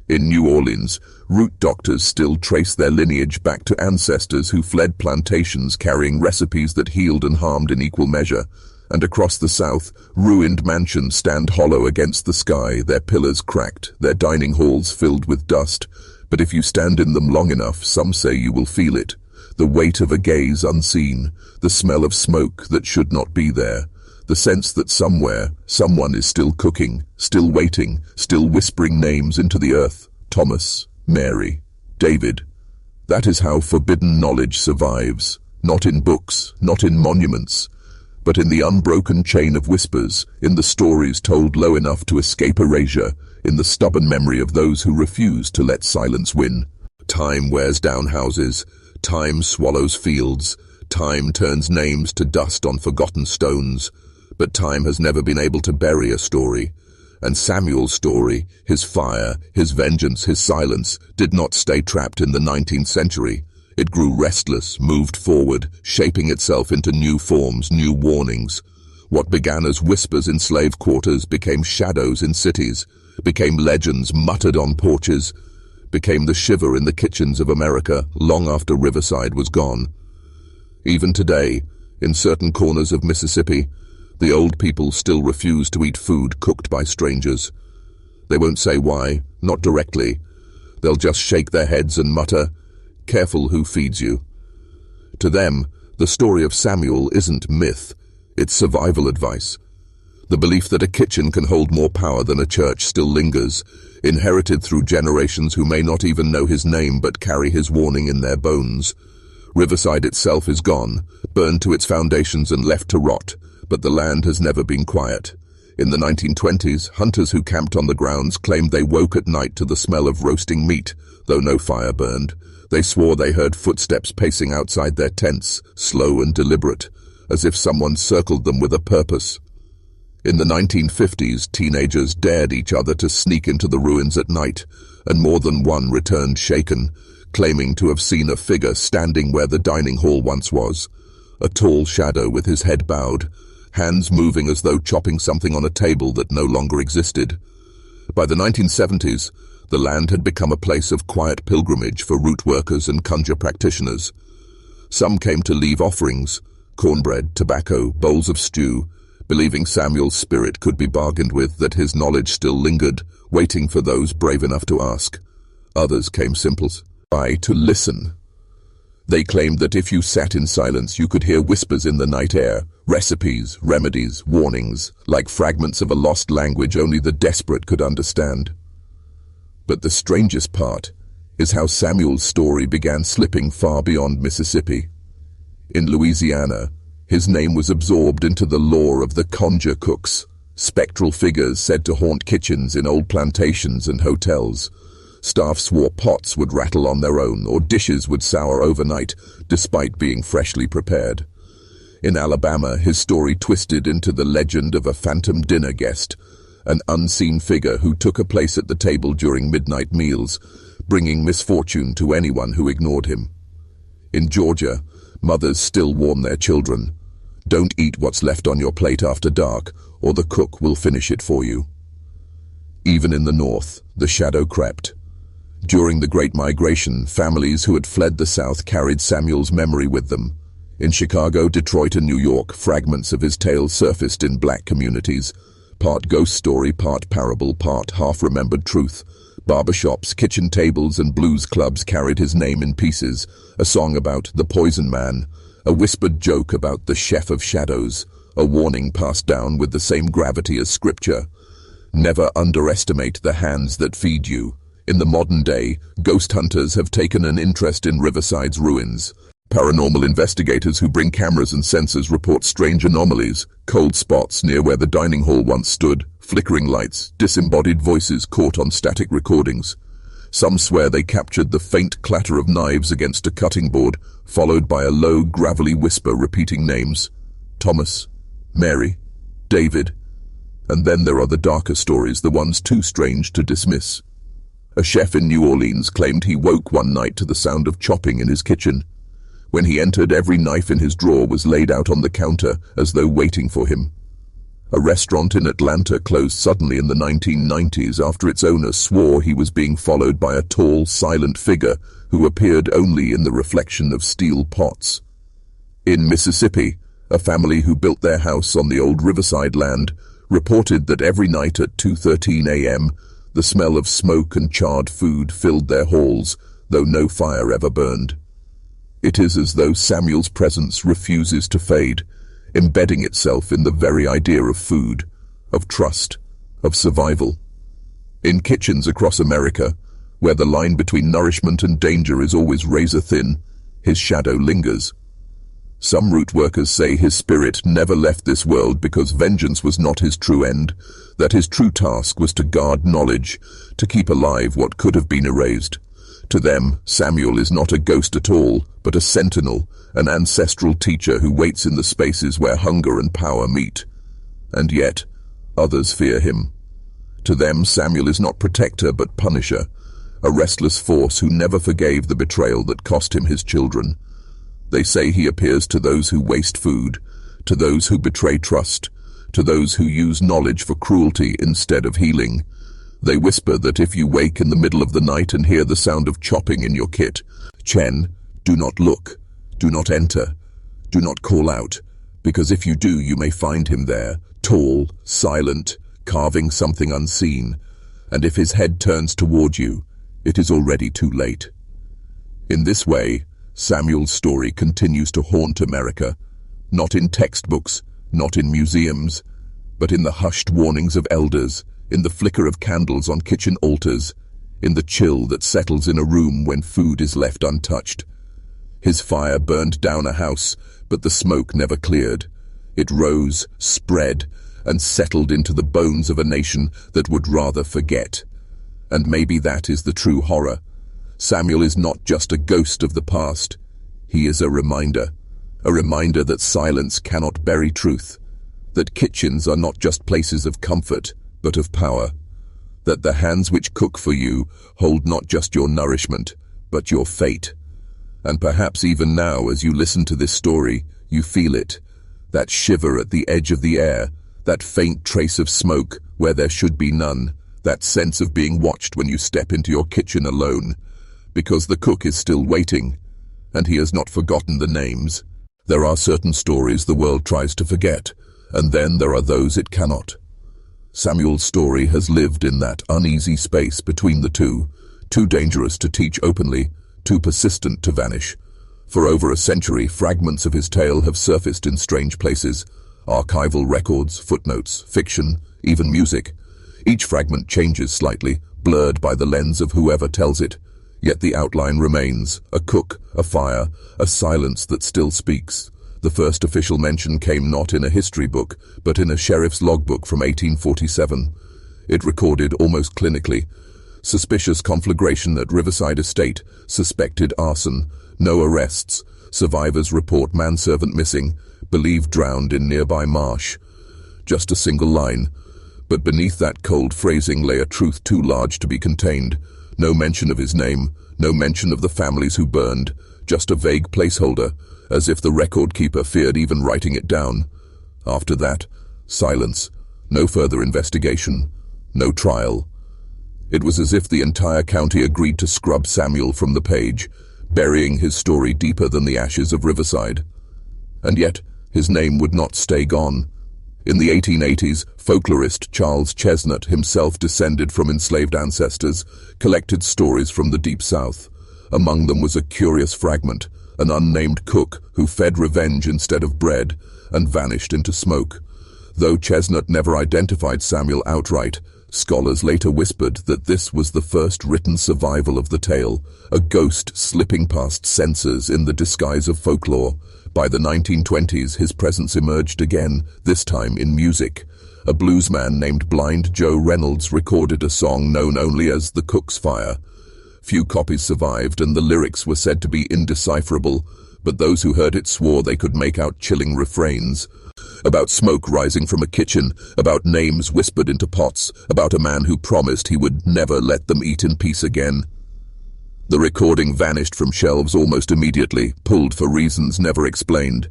In New Orleans, root doctors still trace their lineage back to ancestors who fled plantations carrying recipes that healed and harmed in equal measure. And across the South, ruined mansions stand hollow against the sky, their pillars cracked, their dining halls filled with dust. But if you stand in them long enough, some say you will feel it. The weight of a gaze unseen, the smell of smoke that should not be there, the sense that somewhere, someone is still cooking, still waiting, still whispering names into the earth. Thomas, Mary, David. That is how forbidden knowledge survives, not in books, not in monuments, but in the unbroken chain of whispers, in the stories told low enough to escape erasure, in the stubborn memory of those who refuse to let silence win. Time wears down houses, time swallows fields, time turns names to dust on forgotten stones, but time has never been able to bury a story. And Samuel's story, his fire, his vengeance, his silence, did not stay trapped in the 19th century. It grew restless, moved forward, shaping itself into new forms, new warnings. What began as whispers in slave quarters became shadows in cities, became legends muttered on porches, became the shiver in the kitchens of America long after Riverside was gone. Even today, in certain corners of Mississippi, the old people still refuse to eat food cooked by strangers. They won't say why, not directly. They'll just shake their heads and mutter, "Careful who feeds you." To them, the story of Samuel isn't myth, it's survival advice. The belief that a kitchen can hold more power than a church still lingers, inherited through generations who may not even know his name but carry his warning in their bones. Riverside itself is gone, burned to its foundations and left to rot, but the land has never been quiet. In the 1920s, hunters who camped on the grounds claimed they woke at night to the smell of roasting meat, though no fire burned. They swore they heard footsteps pacing outside their tents, slow and deliberate, as if someone circled them with a purpose. In the 1950s, teenagers dared each other to sneak into the ruins at night, and more than one returned shaken, claiming to have seen a figure standing where the dining hall once was, a tall shadow with his head bowed, hands moving as though chopping something on a table that no longer existed. By the 1970s, the land had become a place of quiet pilgrimage for root workers and conjure practitioners. Some came to leave offerings, cornbread, tobacco, bowls of stew, believing Samuel's spirit could be bargained with, that his knowledge still lingered, waiting for those brave enough to ask. Others came simply to listen. They claimed that if you sat in silence, you could hear whispers in the night air, recipes, remedies, warnings, like fragments of a lost language only the desperate could understand. But the strangest part is how Samuel's story began slipping far beyond Mississippi. In Louisiana, his name was absorbed into the lore of the conjure cooks, spectral figures said to haunt kitchens in old plantations and hotels. Staff swore pots would rattle on their own, or dishes would sour overnight, despite being freshly prepared. In Alabama, his story twisted into the legend of a phantom dinner guest, an unseen figure who took a place at the table during midnight meals, bringing misfortune to anyone who ignored him. In Georgia, mothers still warn their children, "Don't eat what's left on your plate after dark, or the cook will finish it for you." Even in the north, the shadow crept. During the Great Migration, families who had fled the South carried Samuel's memory with them. In Chicago, Detroit, and New York, fragments of his tale surfaced in black communities, part ghost story, part parable, part half-remembered truth. Barbershops, kitchen tables, and blues clubs carried his name in pieces, a song about the poison man, a whispered joke about the chef of shadows, a warning passed down with the same gravity as scripture. Never underestimate the hands that feed you. In the modern day, ghost hunters have taken an interest in Riverside's ruins. Paranormal investigators who bring cameras and sensors report strange anomalies, cold spots near where the dining hall once stood, flickering lights, disembodied voices caught on static recordings. Some swear they captured the faint clatter of knives against a cutting board, followed by a low, gravelly whisper repeating names. Thomas, Mary, David. And then there are the darker stories, the ones too strange to dismiss. A chef in New Orleans claimed he woke one night to the sound of chopping in his kitchen. When he entered, every knife in his drawer was laid out on the counter as though waiting for him. A restaurant in Atlanta closed suddenly in the 1990s after its owner swore he was being followed by a tall, silent figure who appeared only in the reflection of steel pots. In Mississippi, a family who built their house on the old Riverside land reported that every night at 2:13 a.m., the smell of smoke and charred food filled their halls, though no fire ever burned. It is as though Samuel's presence refuses to fade, embedding itself in the very idea of food, of trust, of survival. In kitchens across America, where the line between nourishment and danger is always razor thin, his shadow lingers. Some root workers say his spirit never left this world because vengeance was not his true end, that his true task was to guard knowledge, to keep alive what could have been erased. To them, Samuel is not a ghost at all, but a sentinel, an ancestral teacher who waits in the spaces where hunger and power meet. And yet, others fear him. To them, Samuel is not protector but punisher, a restless force who never forgave the betrayal that cost him his children. They say he appears to those who waste food, to those who betray trust, to those who use knowledge for cruelty instead of healing. They whisper that if you wake in the middle of the night and hear the sound of chopping in your kit, Chen, do not look, do not enter, do not call out, because if you do, you may find him there, tall, silent, carving something unseen, and if his head turns toward you, it is already too late. In this way, Samuel's story continues to haunt America, not in textbooks, not in museums, but in the hushed warnings of elders, in the flicker of candles on kitchen altars, in the chill that settles in a room when food is left untouched. His fire burned down a house, but the smoke never cleared. It rose, spread, and settled into the bones of a nation that would rather forget. And maybe that is the true horror. Samuel is not just a ghost of the past. He is a reminder that silence cannot bury truth, that kitchens are not just places of comfort, but of power, that the hands which cook for you hold not just your nourishment, but your fate. And perhaps even now, as you listen to this story, you feel it, that shiver at the edge of the air, that faint trace of smoke where there should be none, that sense of being watched when you step into your kitchen alone, because the cook is still waiting, and he has not forgotten the names. There are certain stories the world tries to forget, and then there are those it cannot. Samuel's story has lived in that uneasy space between the two, too dangerous to teach openly, too persistent to vanish. For over a century, fragments of his tale have surfaced in strange places, archival records, footnotes, fiction, even music. Each fragment changes slightly, blurred by the lens of whoever tells it, yet the outline remains, a cook, a fire, a silence that still speaks. The first official mention came not in a history book, but in a sheriff's logbook from 1847. It recorded, almost clinically, suspicious conflagration at Riverside Estate, suspected arson, no arrests, survivors report manservant missing, believed drowned in nearby marsh. Just a single line, but beneath that cold phrasing lay a truth too large to be contained. No mention of his name, no mention of the families who burned, just a vague placeholder, as if the record keeper feared even writing it down. After that, silence, no further investigation, no trial, It was as if the entire county agreed to scrub Samuel from the page, burying his story deeper than the ashes of Riverside. And yet, his name would not stay gone. In the 1880s, folklorist Charles Chesnut, himself descended from enslaved ancestors, collected stories from the Deep South. Among them was a curious fragment, an unnamed cook who fed revenge instead of bread and vanished into smoke. Though Chesnut never identified Samuel outright, scholars later whispered that this was the first written survival of the tale, a ghost slipping past censors in the disguise of folklore. By the 1920s, his presence emerged again, this time in music. A bluesman named Blind Joe Reynolds recorded a song known only as The Cook's Fire. Few copies survived, and the lyrics were said to be indecipherable, but those who heard it swore they could make out chilling refrains. About smoke rising from a kitchen, about names whispered into pots, about a man who promised he would never let them eat in peace again. The recording vanished from shelves almost immediately, pulled for reasons never explained.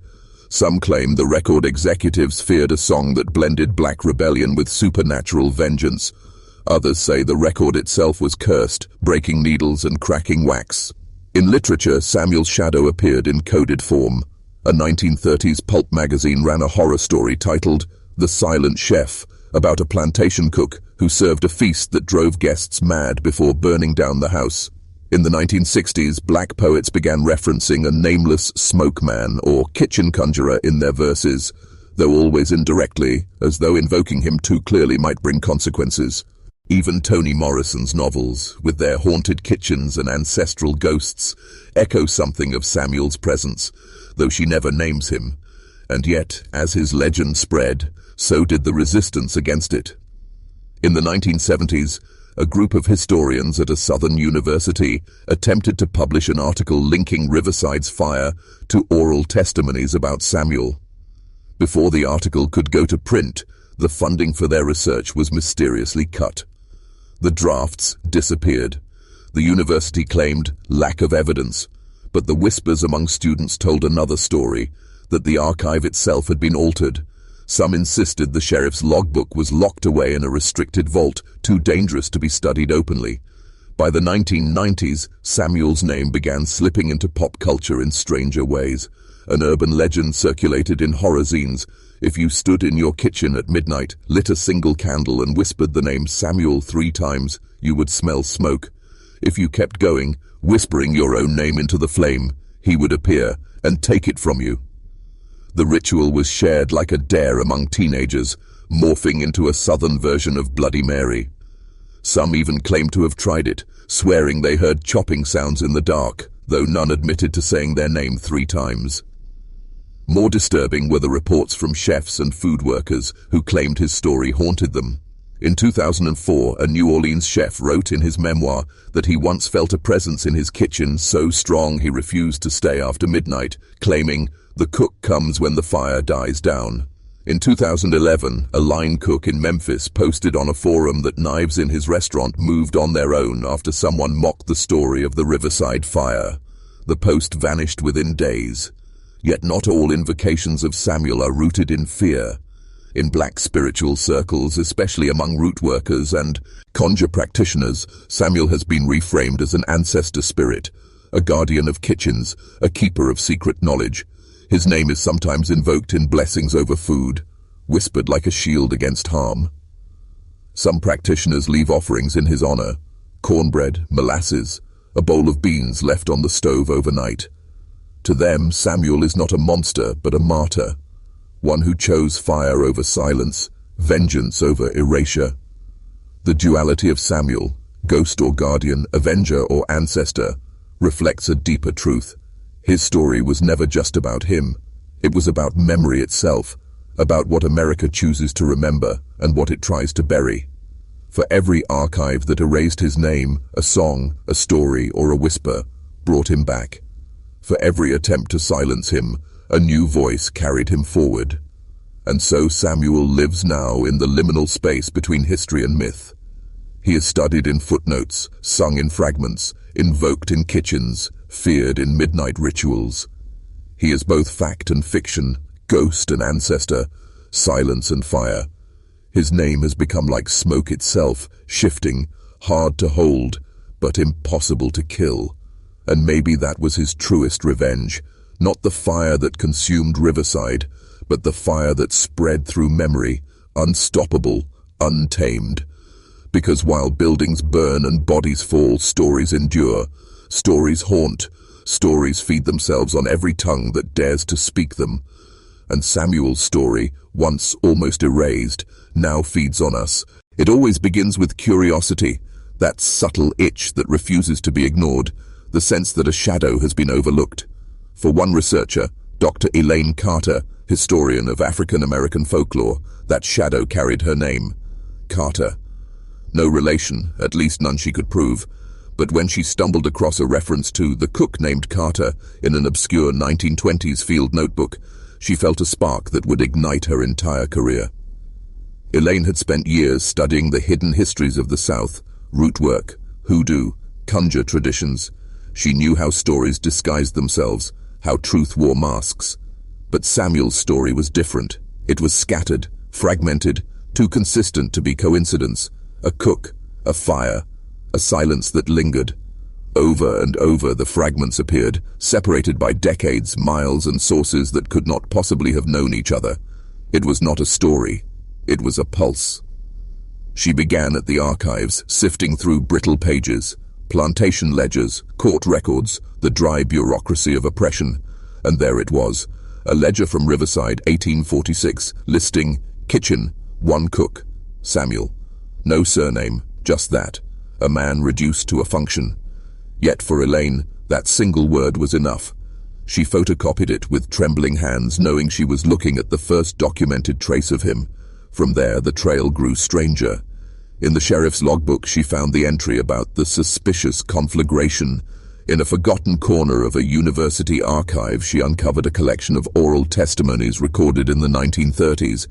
Some claim the record executives feared a song that blended black rebellion with supernatural vengeance. Others say the record itself was cursed, breaking needles and cracking wax. In literature, Samuel's shadow appeared in coded form. A 1930s pulp magazine ran a horror story titled The Silent Chef, about a plantation cook who served a feast that drove guests mad before burning down the house. In the 1960s, black poets began referencing a nameless smoke man or kitchen conjurer in their verses, though always indirectly, as though invoking him too clearly might bring consequences. Even Toni Morrison's novels, with their haunted kitchens and ancestral ghosts, echo something of Samuel's presence, though she never names him. And yet, as his legend spread, so did the resistance against it. In the 1970s, a group of historians at a southern university attempted to publish an article linking Riverside's fire to oral testimonies about Samuel. Before the article could go to print, the funding for their research was mysteriously cut. The drafts disappeared. The university claimed lack of evidence, but the whispers among students told another story, that the archive itself had been altered. Some insisted the sheriff's logbook was locked away in a restricted vault, too dangerous to be studied openly. By the 1990s, Samuel's name began slipping into pop culture in stranger ways. An urban legend circulated in horror zines. If you stood in your kitchen at midnight, lit a single candle and whispered the name Samuel 3 times, you would smell smoke. If you kept going, whispering your own name into the flame, he would appear and take it from you. The ritual was shared like a dare among teenagers, morphing into a southern version of Bloody Mary. Some even claimed to have tried it, swearing they heard chopping sounds in the dark, though none admitted to saying their name 3 times. More disturbing were the reports from chefs and food workers who claimed his story haunted them. In 2004, a New Orleans chef wrote in his memoir that he once felt a presence in his kitchen so strong he refused to stay after midnight, claiming, "The cook comes when the fire dies down." In 2011, a line cook in Memphis posted on a forum that knives in his restaurant moved on their own after someone mocked the story of the Riverside fire. The post vanished within days. Yet not all invocations of Samuel are rooted in fear. In black spiritual circles, especially among root workers and conjure practitioners, Samuel has been reframed as an ancestor spirit, a guardian of kitchens, a keeper of secret knowledge. His name is sometimes invoked in blessings over food, whispered like a shield against harm. Some practitioners leave offerings in his honor: cornbread, molasses, a bowl of beans left on the stove overnight. To them, Samuel is not a monster, but a martyr, one who chose fire over silence, vengeance over erasure. The duality of Samuel, ghost or guardian, avenger or ancestor, reflects a deeper truth. His story was never just about him. It was about memory itself, about what America chooses to remember and what it tries to bury. For every archive that erased his name, a song, a story, or a whisper brought him back. For every attempt to silence him, a new voice carried him forward. And so Samuel lives now in the liminal space between history and myth. He is studied in footnotes, sung in fragments, invoked in kitchens, feared in midnight rituals. He is both fact and fiction, ghost and ancestor, silence and fire. His name has become like smoke itself, shifting, hard to hold, but impossible to kill. And maybe that was his truest revenge, not the fire that consumed Riverside, but the fire that spread through memory, unstoppable, untamed. Because while buildings burn and bodies fall, stories endure, stories haunt, stories feed themselves on every tongue that dares to speak them. And Samuel's story, once almost erased, now feeds on us. It always begins with curiosity, that subtle itch that refuses to be ignored, the sense that a shadow has been overlooked. For one researcher, Dr. Elaine Carter, historian of African-American folklore, that shadow carried her name, Carter. No relation, at least none she could prove, but when she stumbled across a reference to the cook named Carter in an obscure 1920s field notebook, she felt a spark that would ignite her entire career. Elaine had spent years studying the hidden histories of the South, root work, hoodoo, conjure traditions. She knew how stories disguised themselves, how truth wore masks. But Samuel's story was different. It was scattered, fragmented, too consistent to be coincidence. A cook, a fire, a silence that lingered. Over and over the fragments appeared, separated by decades, miles, and sources that could not possibly have known each other. It was not a story. It was a pulse. She began at the archives, sifting through brittle pages, plantation ledgers, court records, the dry bureaucracy of oppression. And there it was, a ledger from Riverside, 1846, listing kitchen, one cook, Samuel. No surname, just that, a man reduced to a function. Yet for Elaine, that single word was enough. She photocopied it with trembling hands, knowing she was looking at the first documented trace of him. From there, the trail grew stranger. In the sheriff's logbook, she found the entry about the suspicious conflagration. In a forgotten corner of a university archive, she uncovered a collection of oral testimonies recorded in the 1930s.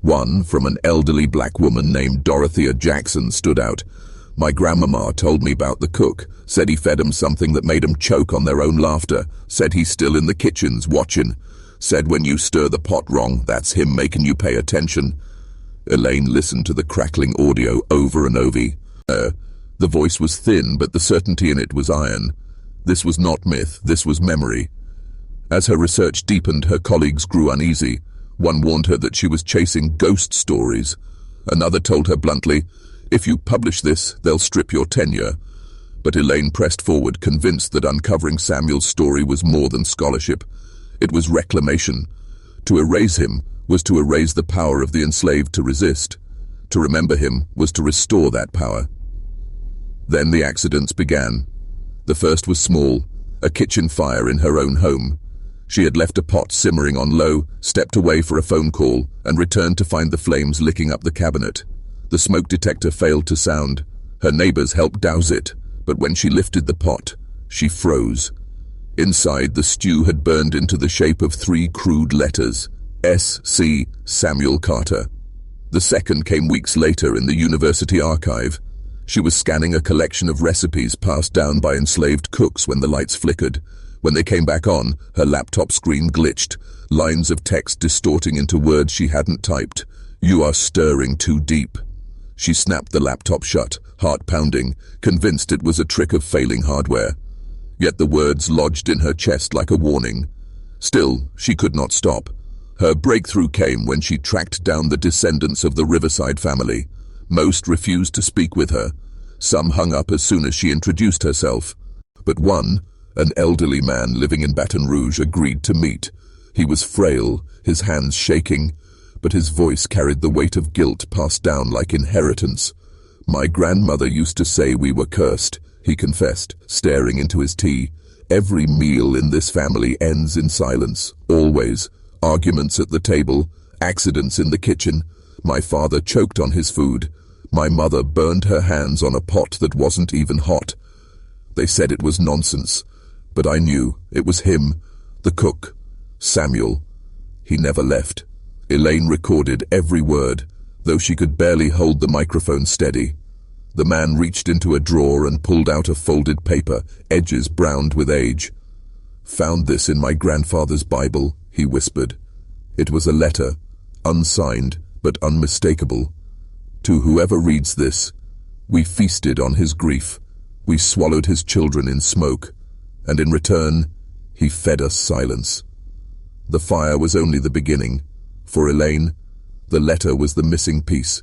One, from an elderly black woman named Dorothea Jackson, stood out. "My grandmama told me about the cook, said he fed 'em something that made 'em choke on their own laughter, said he's still in the kitchens watching, said when you stir the pot wrong, that's him making you pay attention." Elaine listened to the crackling audio over and over. The voice was thin, but the certainty in it was iron. This was not myth, this was memory. As her research deepened, her colleagues grew uneasy. One warned her that she was chasing ghost stories. Another told her bluntly, "If you publish this, they'll strip your tenure." But Elaine pressed forward, convinced that uncovering Samuel's story was more than scholarship. It was reclamation. To erase him was to erase the power of the enslaved to resist. To remember him was to restore that power. Then the accidents began. The first was small, a kitchen fire in her own home. She had left a pot simmering on low, stepped away for a phone call, and returned to find the flames licking up the cabinet. The smoke detector failed to sound. Her neighbors helped douse it, but when she lifted the pot, she froze. Inside, the stew had burned into the shape of 3 crude letters, S.C. Samuel Carter. The second came weeks later in the university archive. She was scanning a collection of recipes passed down by enslaved cooks when the lights flickered. When they came back on, her laptop screen glitched, lines of text distorting into words she hadn't typed. "You are stirring too deep." She snapped the laptop shut, heart pounding, convinced it was a trick of failing hardware. Yet the words lodged in her chest like a warning. Still, she could not stop. Her breakthrough came when she tracked down the descendants of the Riverside family. Most refused to speak with her. Some hung up as soon as she introduced herself. But one, an elderly man living in Baton Rouge, agreed to meet. He was frail, his hands shaking, but his voice carried the weight of guilt passed down like inheritance. "My grandmother used to say we were cursed," he confessed, staring into his tea. "Every meal in this family ends in silence, always. Arguments at the table, accidents in the kitchen. My father choked on his food. My mother burned her hands on a pot that wasn't even hot. They said it was nonsense, but I knew it was him, the cook, Samuel. He never left." Elaine recorded every word, though she could barely hold the microphone steady. The man reached into a drawer and pulled out a folded paper, edges browned with age. "Found this in my grandfather's Bible," he whispered. It was a letter, unsigned but unmistakable. "To whoever reads this, We feasted on his grief. We swallowed his children in smoke. And in return, he fed us silence. The fire was only the beginning. For Elaine, the letter was the missing piece.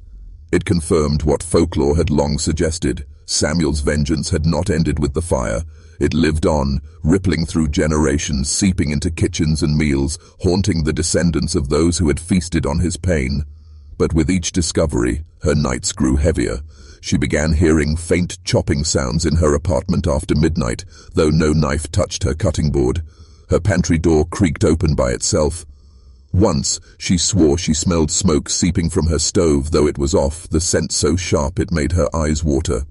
It confirmed what folklore had long suggested. Samuel's vengeance had not ended with the fire. It lived on, rippling through generations, seeping into kitchens and meals, haunting the descendants of those who had feasted on his pain. But with each discovery, her nights grew heavier. She began hearing faint chopping sounds in her apartment after midnight, though no knife touched her cutting board. Her pantry door creaked open by itself. Once, she swore she smelled smoke seeping from her stove, though it was off, the scent so sharp it made her eyes water.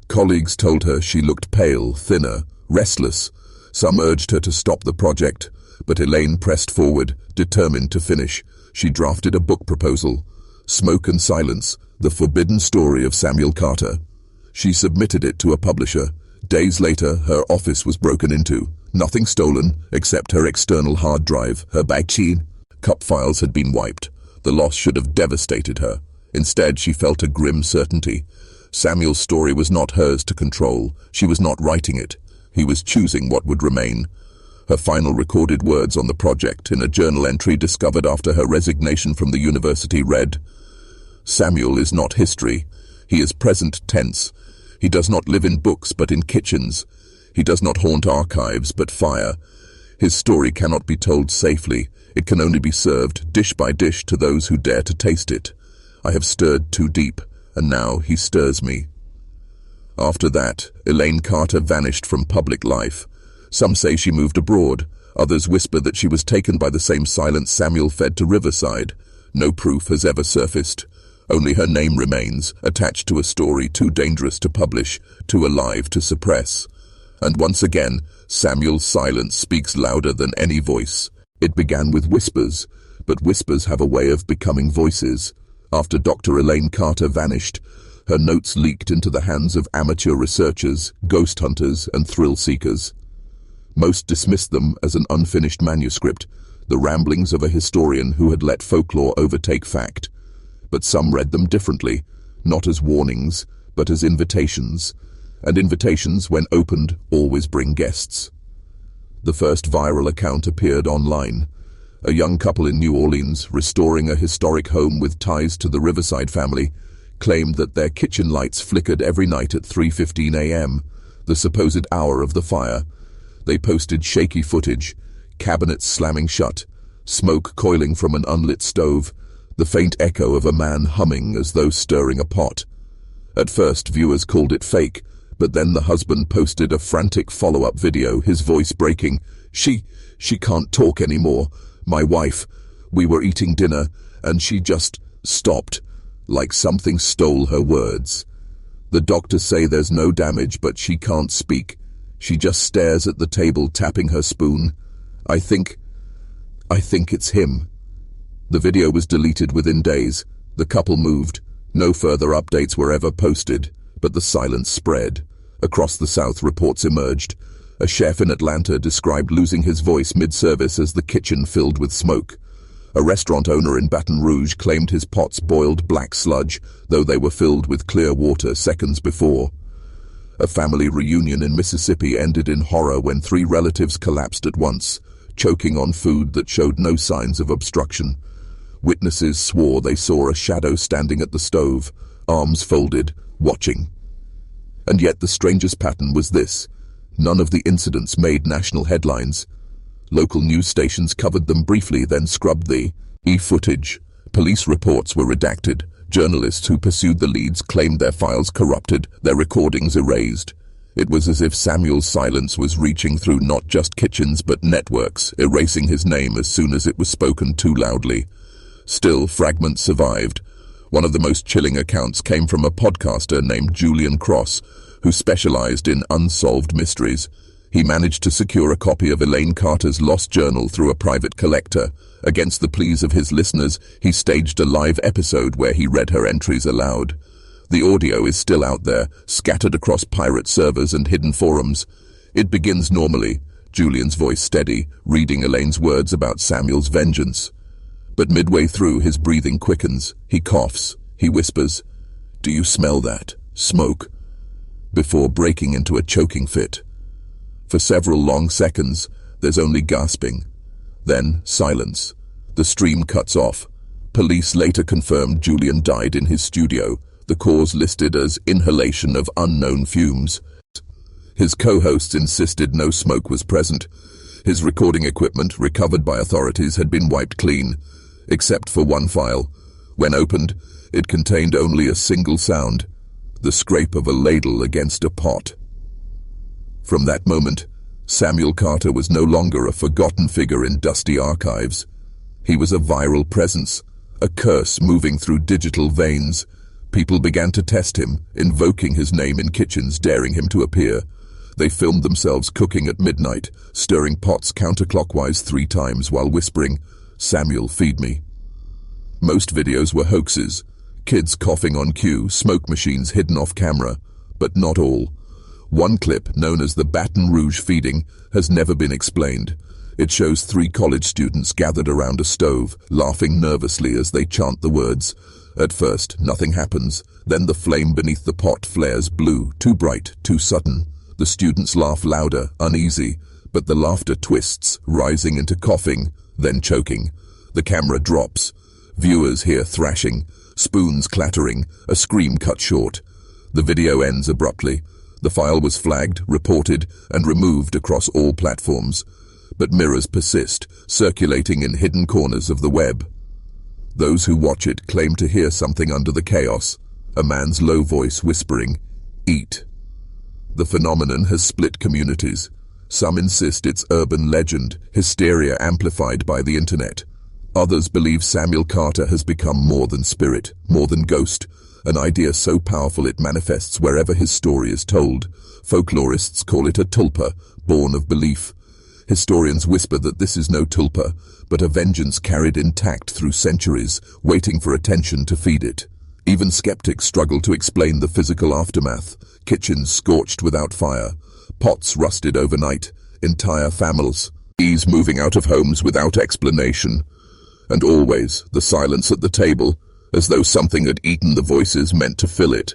Colleagues told her she looked pale, thinner, restless. Some urged her to stop the project, but Elaine pressed forward, determined to finish. She drafted a book proposal, Smoke and Silence, The Forbidden Story of Samuel Carter. She submitted it to a publisher. Days later, her office was broken into. Nothing stolen, except her external hard drive, her cup files had been wiped. The loss should have devastated her. Instead, she felt a grim certainty. Samuel's story was not hers to control. She was not writing it. He was choosing what would remain. Her final recorded words on the project, in a journal entry discovered after her resignation from the university, read, "Samuel is not history. He is present tense. He does not live in books but in kitchens. He does not haunt archives but fire. His story cannot be told safely. It can only be served, dish by dish, to those who dare to taste it. I have stirred too deep, and now he stirs me." After that, Elaine Carter vanished from public life. Some say she moved abroad. Others whisper that she was taken by the same silent Samuel fed to Riverside. No proof has ever surfaced. Only her name remains, attached to a story too dangerous to publish, too alive to suppress. And once again, Samuel's silence speaks louder than any voice. It began with whispers, but whispers have a way of becoming voices. After Dr. Elaine Carter vanished, her notes leaked into the hands of amateur researchers, ghost hunters, and thrill seekers. Most dismissed them as an unfinished manuscript, the ramblings of a historian who had let folklore overtake fact. But some read them differently, not as warnings, but as invitations. And invitations, when opened, always bring guests. The first viral account appeared online. A young couple in New Orleans, restoring a historic home with ties to the Riverside family, claimed that their kitchen lights flickered every night at 3:15 a.m., the supposed hour of the fire. They posted shaky footage, cabinets slamming shut, smoke coiling from an unlit stove, the faint echo of a man humming as though stirring a pot. At first, viewers called it fake, but then the husband posted a frantic follow-up video, his voice breaking. She can't talk anymore. My wife. We were eating dinner, and she just stopped, like something stole her words. The doctors say there's no damage, but she can't speak. She just stares at the table, tapping her spoon. I think it's him." The video was deleted within days. The couple moved. No further updates were ever posted, but the silence spread. Across the South, reports emerged. A chef in Atlanta described losing his voice mid-service as the kitchen filled with smoke. A restaurant owner in Baton Rouge claimed his pots boiled black sludge, though they were filled with clear water seconds before. A family reunion in Mississippi ended in horror when 3 relatives collapsed at once, choking on food that showed no signs of obstruction. Witnesses swore they saw a shadow standing at the stove, arms folded, watching. And yet the strangest pattern was this. None of the incidents made national headlines. Local news stations covered them briefly, then scrubbed the footage. Police reports were redacted. Journalists who pursued the leads claimed their files corrupted, their recordings erased. It was as if Samuel's silence was reaching through not just kitchens but networks, erasing his name as soon as it was spoken too loudly. Still, fragments survived. One of the most chilling accounts came from a podcaster named Julian Cross, who specialized in unsolved mysteries. He managed to secure a copy of Elaine Carter's lost journal through a private collector. Against the pleas of his listeners, he staged a live episode where he read her entries aloud. The audio is still out there, scattered across pirate servers and hidden forums. It begins normally, Julian's voice steady, reading Elaine's words about Samuel's vengeance. But midway through, his breathing quickens. He coughs. He whispers, "Do you smell that? smoke, before breaking into a choking fit. For several long seconds, there's only gasping. Then, silence. The stream cuts off. Police later confirmed Julian died in his studio, the cause listed as inhalation of unknown fumes. His co-hosts insisted no smoke was present. His recording equipment, recovered by authorities, had been wiped clean, except for one file. When opened, it contained only a single sound, the scrape of a ladle against a pot. From that moment, Samuel Carter was no longer a forgotten figure in dusty archives. He was a viral presence, a curse moving through digital veins. People began to test him, invoking his name in kitchens, daring him to appear. They filmed themselves cooking at midnight, stirring pots counterclockwise 3 times while whispering, "Samuel, feed me." Most videos were hoaxes. Kids coughing on cue, smoke machines hidden off camera, but not all. One clip, known as the Baton Rouge feeding, has never been explained. It shows 3 college students gathered around a stove, laughing nervously as they chant the words. At first, nothing happens. Then the flame beneath the pot flares blue, too bright, too sudden. The students laugh louder, uneasy, but the laughter twists, rising into coughing, then choking. The camera drops. Viewers hear thrashing, spoons clattering, a scream cut short. The video ends abruptly. The file was flagged, reported, and removed across all platforms. But mirrors persist, circulating in hidden corners of the web. Those who watch it claim to hear something under the chaos, a man's low voice whispering, "Eat." The phenomenon has split communities. Some insist it's urban legend, hysteria amplified by the internet. Others believe Samuel Carter has become more than spirit, more than ghost, an idea so powerful it manifests wherever his story is told. Folklorists call it a tulpa, born of belief. Historians whisper that this is no tulpa, but a vengeance carried intact through centuries, waiting for attention to feed it. Even skeptics struggle to explain the physical aftermath. Kitchens scorched without fire, pots rusted overnight, entire families moving out of homes without explanation. And always, the silence at the table, as though something had eaten the voices meant to fill it.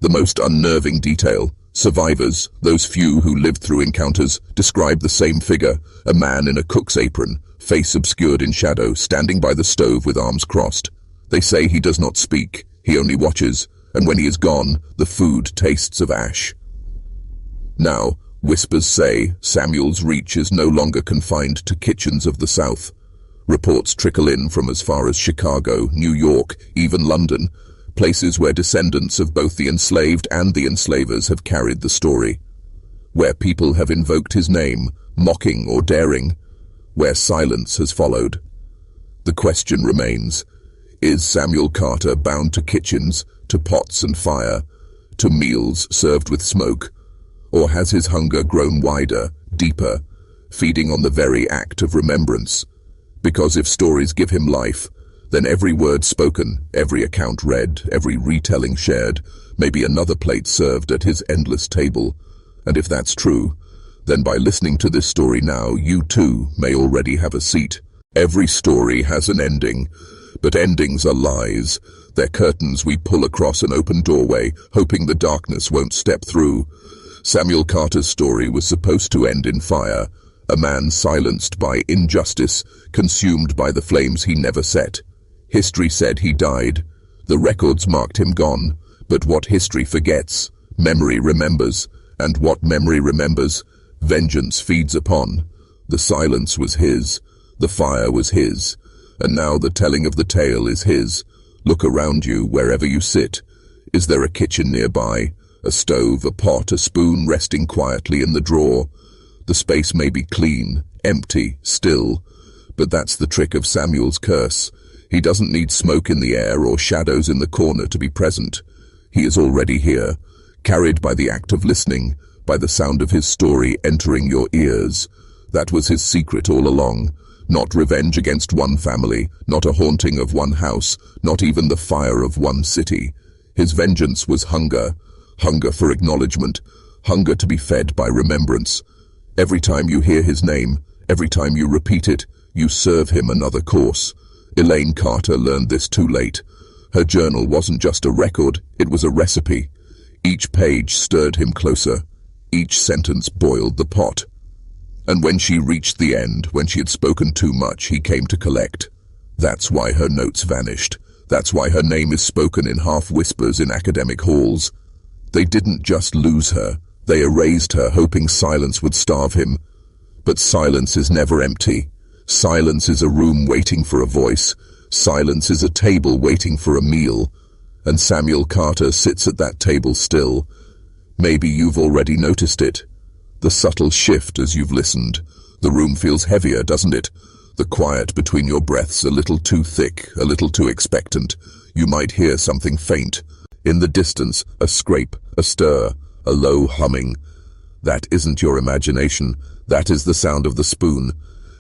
The most unnerving detail, survivors, those few who lived through encounters, describe the same figure, a man in a cook's apron, face obscured in shadow, standing by the stove with arms crossed. They say he does not speak, he only watches, and when he is gone, the food tastes of ash. Now, whispers say Samuel's reach is no longer confined to kitchens of the South. Reports trickle in from as far as Chicago, New York, even London, places where descendants of both the enslaved and the enslavers have carried the story. Where people have invoked his name, mocking or daring, where silence has followed. The question remains, is Samuel Carter bound to kitchens, to pots and fire, to meals served with smoke? Or has his hunger grown wider, deeper, feeding on the very act of remembrance? Because if stories give him life, then every word spoken, every account read, every retelling shared, may be another plate served at his endless table. And if that's true, then by listening to this story now, you too may already have a seat. Every story has an ending, but endings are lies. They're curtains we pull across an open doorway, hoping the darkness won't step through. Samuel Carter's story was supposed to end in fire, a man silenced by injustice, consumed by the flames he never set. History said he died. The records marked him gone. But what history forgets, memory remembers. And what memory remembers, vengeance feeds upon. The silence was his. The fire was his. And now the telling of the tale is his. Look around you, wherever you sit. Is there a kitchen nearby? A stove, a pot, a spoon resting quietly in the drawer? The space may be clean, empty, still. But that's the trick of Samuel's curse. He doesn't need smoke in the air or shadows in the corner to be present. He is already here, carried by the act of listening, by the sound of his story entering your ears. That was his secret all along. Not revenge against one family, not a haunting of one house, not even the fire of one city. His vengeance was hunger, hunger for acknowledgement, hunger to be fed by remembrance. Every time you hear his name, every time you repeat it, you serve him another course. Elaine Carter learned this too late. Her journal wasn't just a record, it was a recipe. Each page stirred him closer. Each sentence boiled the pot. And when she reached the end, when she had spoken too much, he came to collect. That's why her notes vanished. That's why her name is spoken in half-whispers in academic halls. They didn't just lose her. They erased her, hoping silence would starve him. But silence is never empty. Silence is a room waiting for a voice. Silence is a table waiting for a meal. And Samuel Carter sits at that table still. Maybe you've already noticed it. The subtle shift as you've listened. The room feels heavier, doesn't it? The quiet between your breaths a little too thick, a little too expectant. You might hear something faint. In the distance, a scrape, a stir, a low humming. That isn't your imagination. That is the sound of the spoon.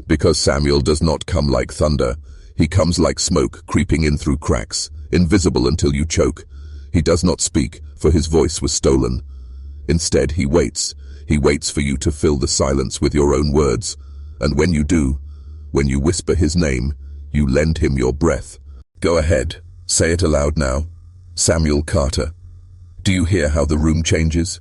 Because Samuel does not come like thunder. He comes like smoke, creeping in through cracks, invisible until you choke. He does not speak, for his voice was stolen. Instead, he waits. He waits for you to fill the silence with your own words. And when you do, when you whisper his name, you lend him your breath. Go ahead. Say it aloud now. Samuel Carter. Do you hear how the room changes?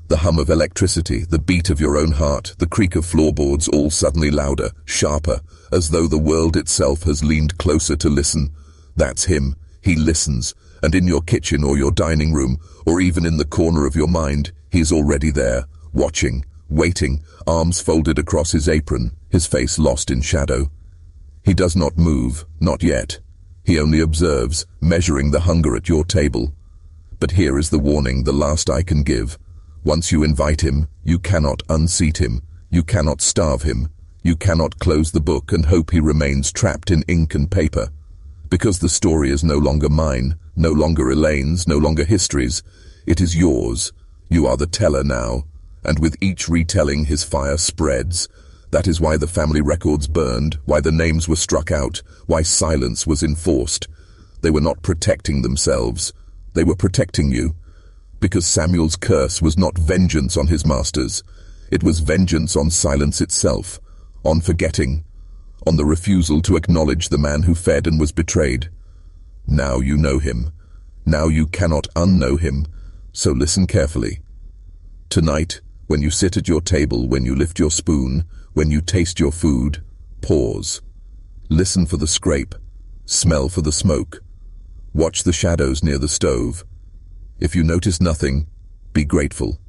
The hum of electricity, the beat of your own heart, the creak of floorboards, all suddenly louder, sharper, as though the world itself has leaned closer to listen. That's him. He listens. And in your kitchen or your dining room, or even in the corner of your mind, he's already there, watching, waiting, arms folded across his apron, his face lost in shadow. He does not move, not yet. He only observes, measuring the hunger at your table. But here is the warning, the last I can give. Once you invite him, you cannot unseat him. You cannot starve him. You cannot close the book and hope he remains trapped in ink and paper. Because the story is no longer mine, no longer Elaine's, no longer history's. It is yours. You are the teller now. And with each retelling, his fire spreads. That is why the family records burned, why the names were struck out, why silence was enforced. They were not protecting themselves. They were protecting you. Because Samuel's curse was not vengeance on his masters. It was vengeance on silence itself, on forgetting, on the refusal to acknowledge the man who fed and was betrayed. Now you know him. Now you cannot unknow him. So listen carefully. Tonight, when you sit at your table, when you lift your spoon, when you taste your food, pause. Listen for the scrape. Smell for the smoke. Watch the shadows near the stove. If you notice nothing, be grateful.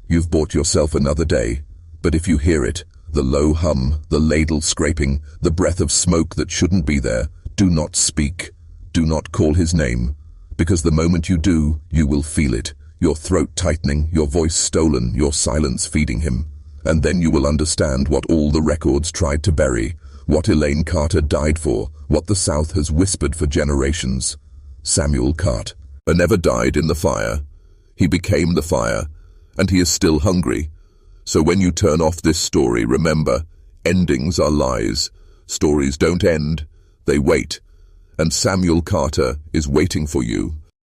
You've bought yourself another day. But if you hear it, the low hum, the ladle scraping, the breath of smoke that shouldn't be there, do not speak. Do not call his name. Because the moment you do, you will feel it. Your throat tightening, your voice stolen, your silence feeding him. And then you will understand what all the records tried to bury, what Elaine Carter died for, what the South has whispered for generations. Samuel Carter never died in the fire. He became the fire, and he is still hungry. So when you turn off this story, remember, endings are lies. Stories don't end, they wait. And Samuel Carter is waiting for you.